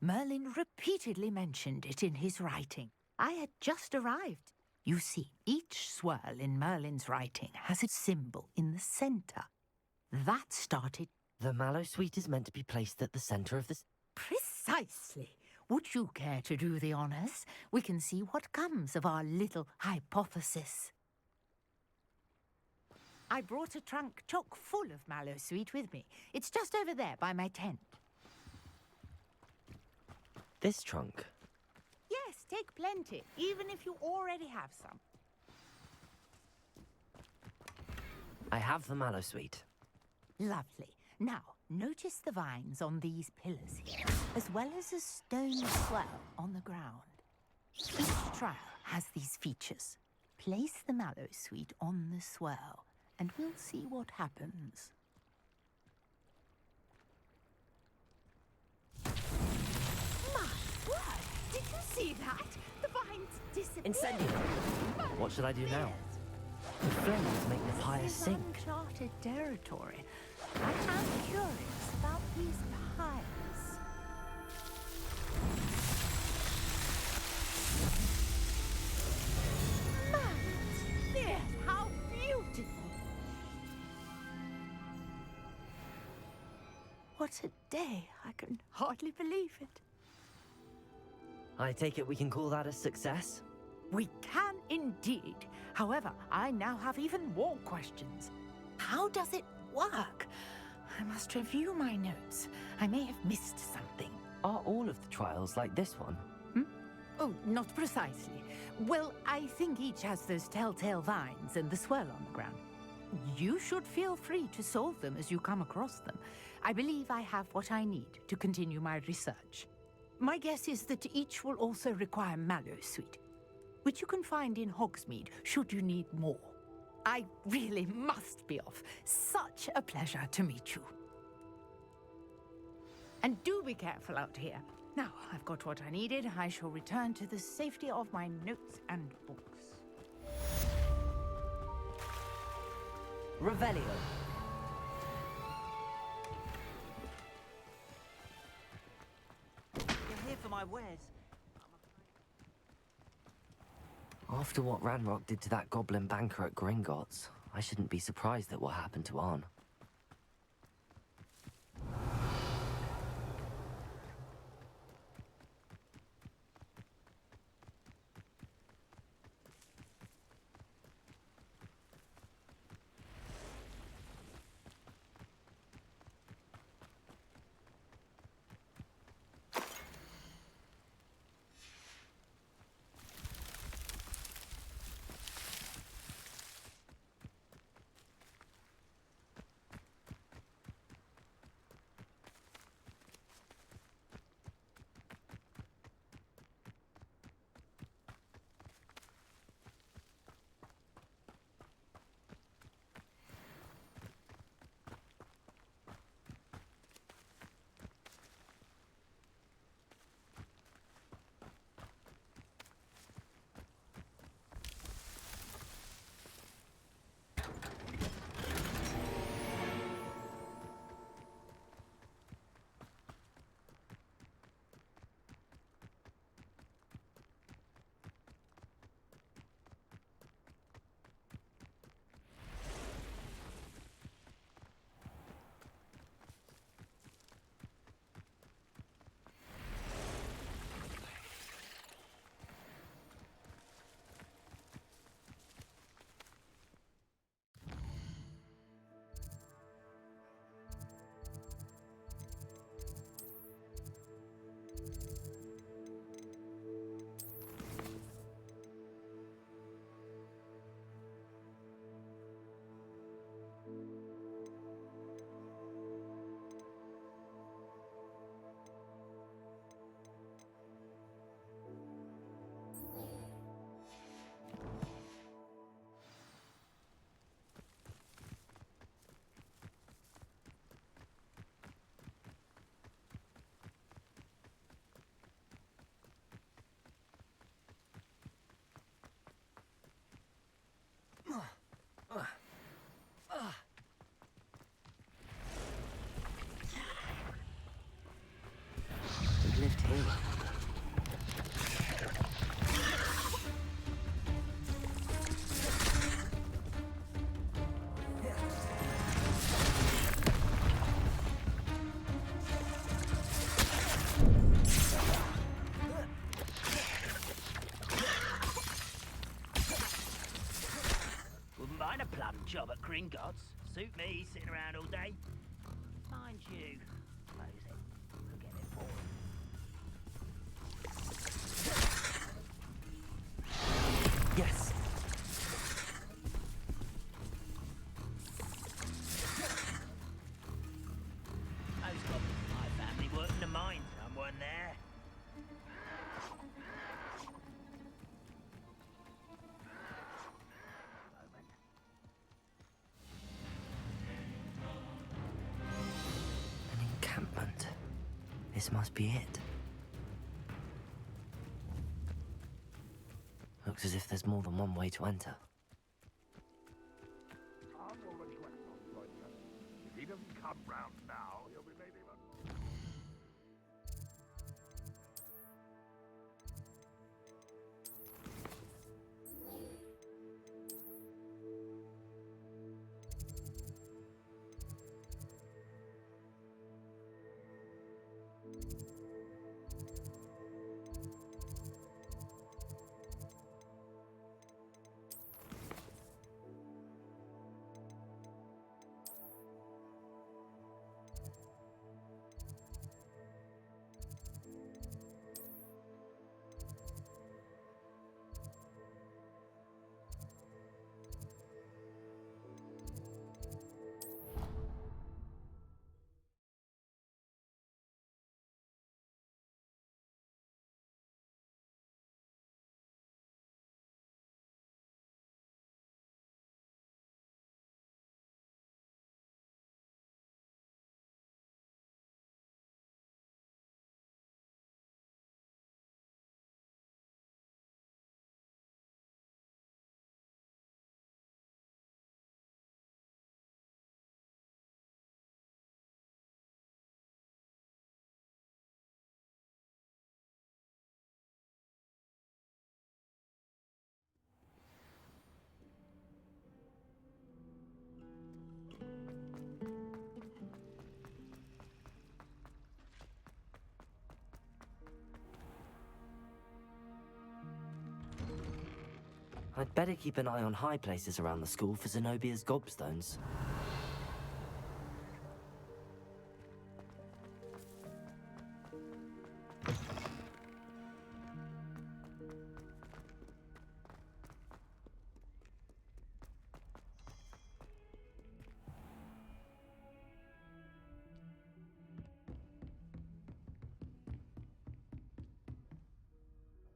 Merlin repeatedly mentioned it in his writing. I had just arrived. You see, each swirl in Merlin's writing has a symbol in the center. That started... The mallowsweet is meant to be placed at the center of this... Precisely. Would you care to do the honors? We can see what comes of our little hypothesis. I brought a trunk chock full of mallowsweet with me. It's just over there by my tent. This trunk? Yes, take plenty, even if you already have some. I have the mallowsweet. Lovely. Now, notice the vines on these pillars here, as well as a stone swell on the ground. Each trial has these features. Place the mallowsweet on the swell, and we'll see what happens. My word! Did you see that? The vines disappeared. Incendio! What should I do now? The flames make the pyre sink. Uncharted territory. I am curious about these pyres. Yes, how beautiful! What a day. I can hardly believe it. I take it we can call that a success? We can indeed. However, I now have even more questions. How does it work? I must review my notes. I may have missed something. Are all of the trials like this one? Oh, not precisely. Well, I think each has those telltale vines and the swirl on the ground. You should feel free to solve them as you come across them. I believe I have what I need to continue my research. My guess is that each will also require mallowsweet, which you can find in Hogsmeade should you need more. I really must be off. Such a pleasure to meet you. And do be careful out here. Now, I've got what I needed. I shall return to the safety of my notes and books. Revelio. You're here for my wares. After what Ranrock did to that goblin banker at Gringotts, I shouldn't be surprised at what happened to Arn. Wouldn't mind a plum job at Gringotts. Suit me, sitting around all day. Mind you, close it. We'll get it for Yes. Most copies of my family work in the mine. Someone there. An encampment. This must be it. Looks as if there's more than one way to enter. If he doesn't come round now, he'll be late even. I'd better keep an eye on high places around the school for Zenobia's gobstones.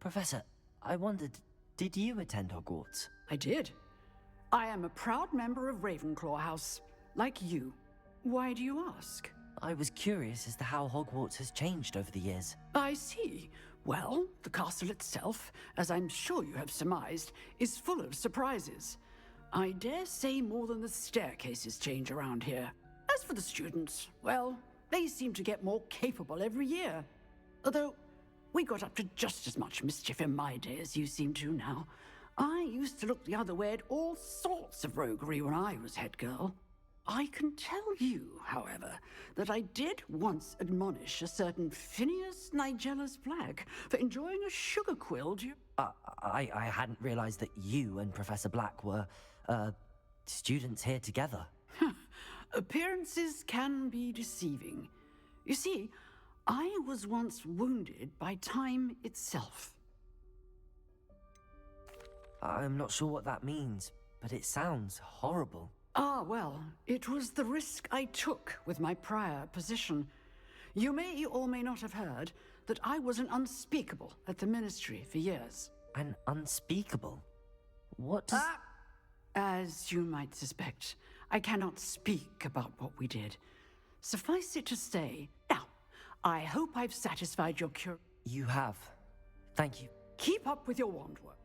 Professor, I wondered, did you attend Hogwarts? I did. I am a proud member of Ravenclaw House, like you. Why do you ask? I was curious as to how Hogwarts has changed over the years. I see. Well, the castle itself, as I'm sure you have surmised, is full of surprises. I dare say more than the staircases change around here. As for the students, well, they seem to get more capable every year. Although, we got up to just as much mischief in my day as you seem to now. I used to look the other way at all sorts of roguery when I was head girl. I can tell you, however, that I did once admonish a certain Phineas Nigellus Black for enjoying a sugar quill. I hadn't realized that you and Professor Black were, students here together. Appearances can be deceiving. You see, I was once wounded by time itself. I'm not sure what that means, but it sounds horrible. Ah, well, it was the risk I took with my prior position. You may or may not have heard that I was an unspeakable at the Ministry for years. An unspeakable? What does... As you might suspect, I cannot speak about what we did. Suffice it to say, now, I hope I've satisfied your You have. Thank you. Keep up with your wand work.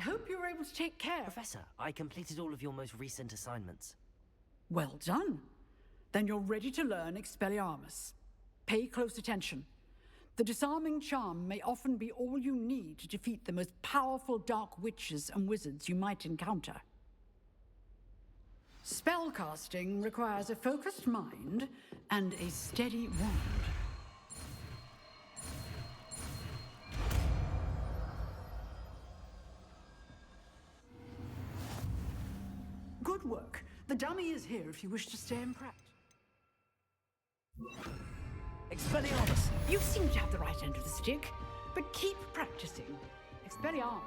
hope you were able to take care. Professor, I completed all of your most recent assignments. Well done. Then you're ready to learn Expelliarmus. Pay close attention. The disarming charm may often be all you need to defeat the most powerful dark witches and wizards you might encounter. Spellcasting requires a focused mind and a steady wand. Good work. The dummy is here if you wish to stay in practice. Expelliarmus! You seem to have the right end of the stick, but keep practicing. Expelliarmus.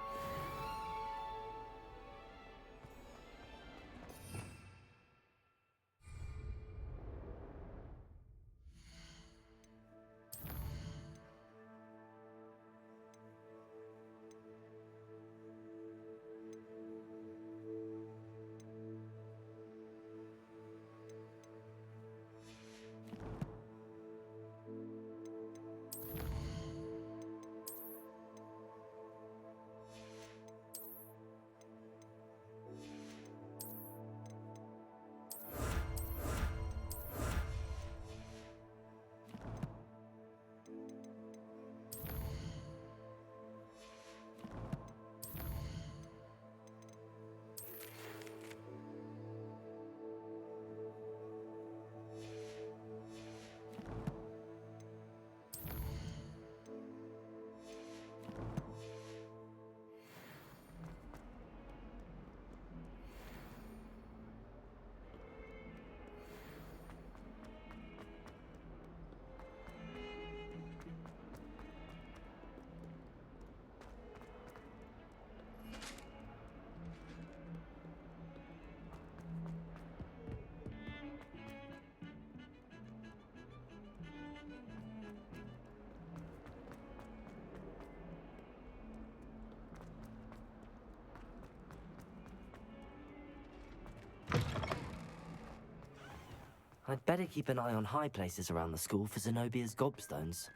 I'd better keep an eye on high places around the school for Zenobia's gobstones.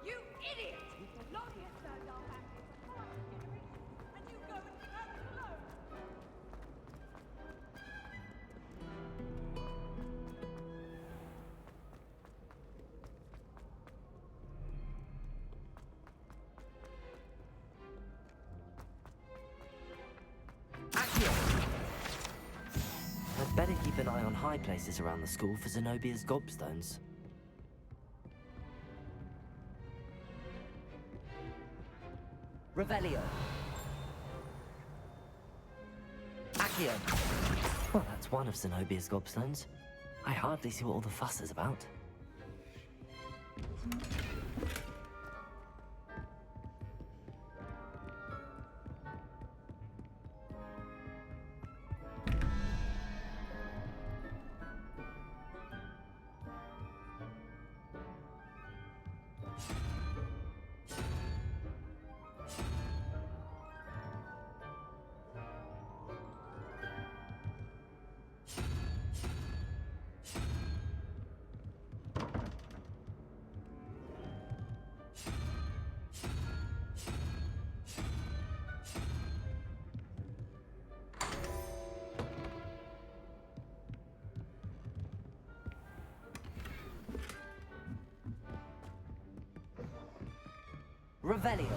You idiot! Longius turned our back for 5 generations, and you go and act alone! I'd better keep an eye on high places around the school for Zenobia's gobstones. Revelio. Accio. Well, that's one of Zenobia's gobstones. I hardly see what all the fuss is about. Revelio.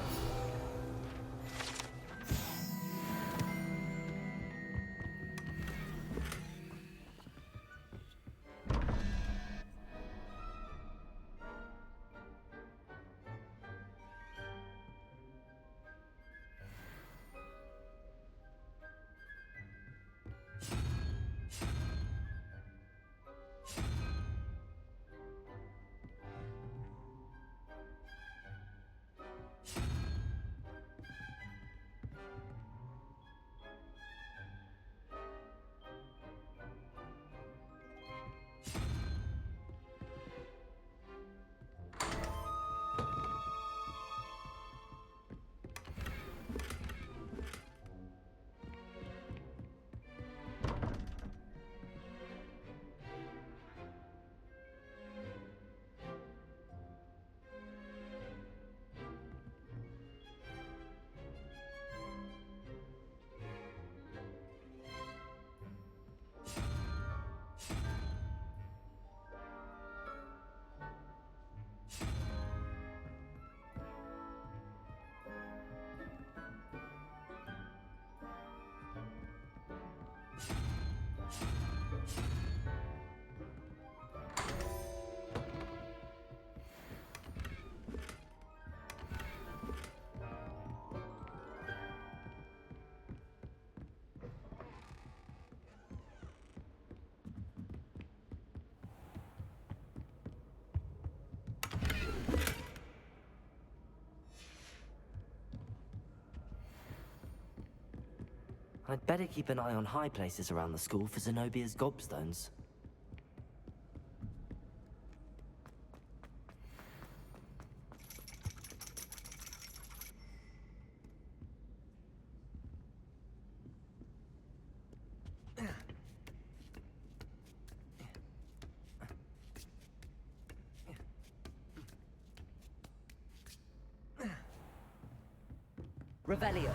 I'd better keep an eye on high places around the school for Zenobia's gobstones. Revelio.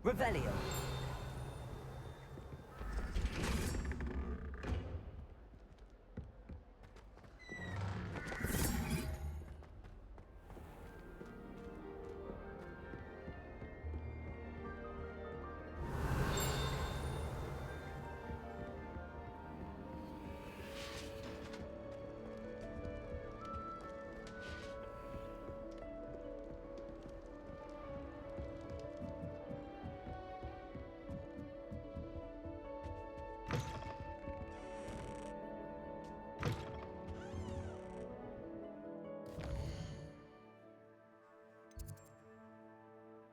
Revelio.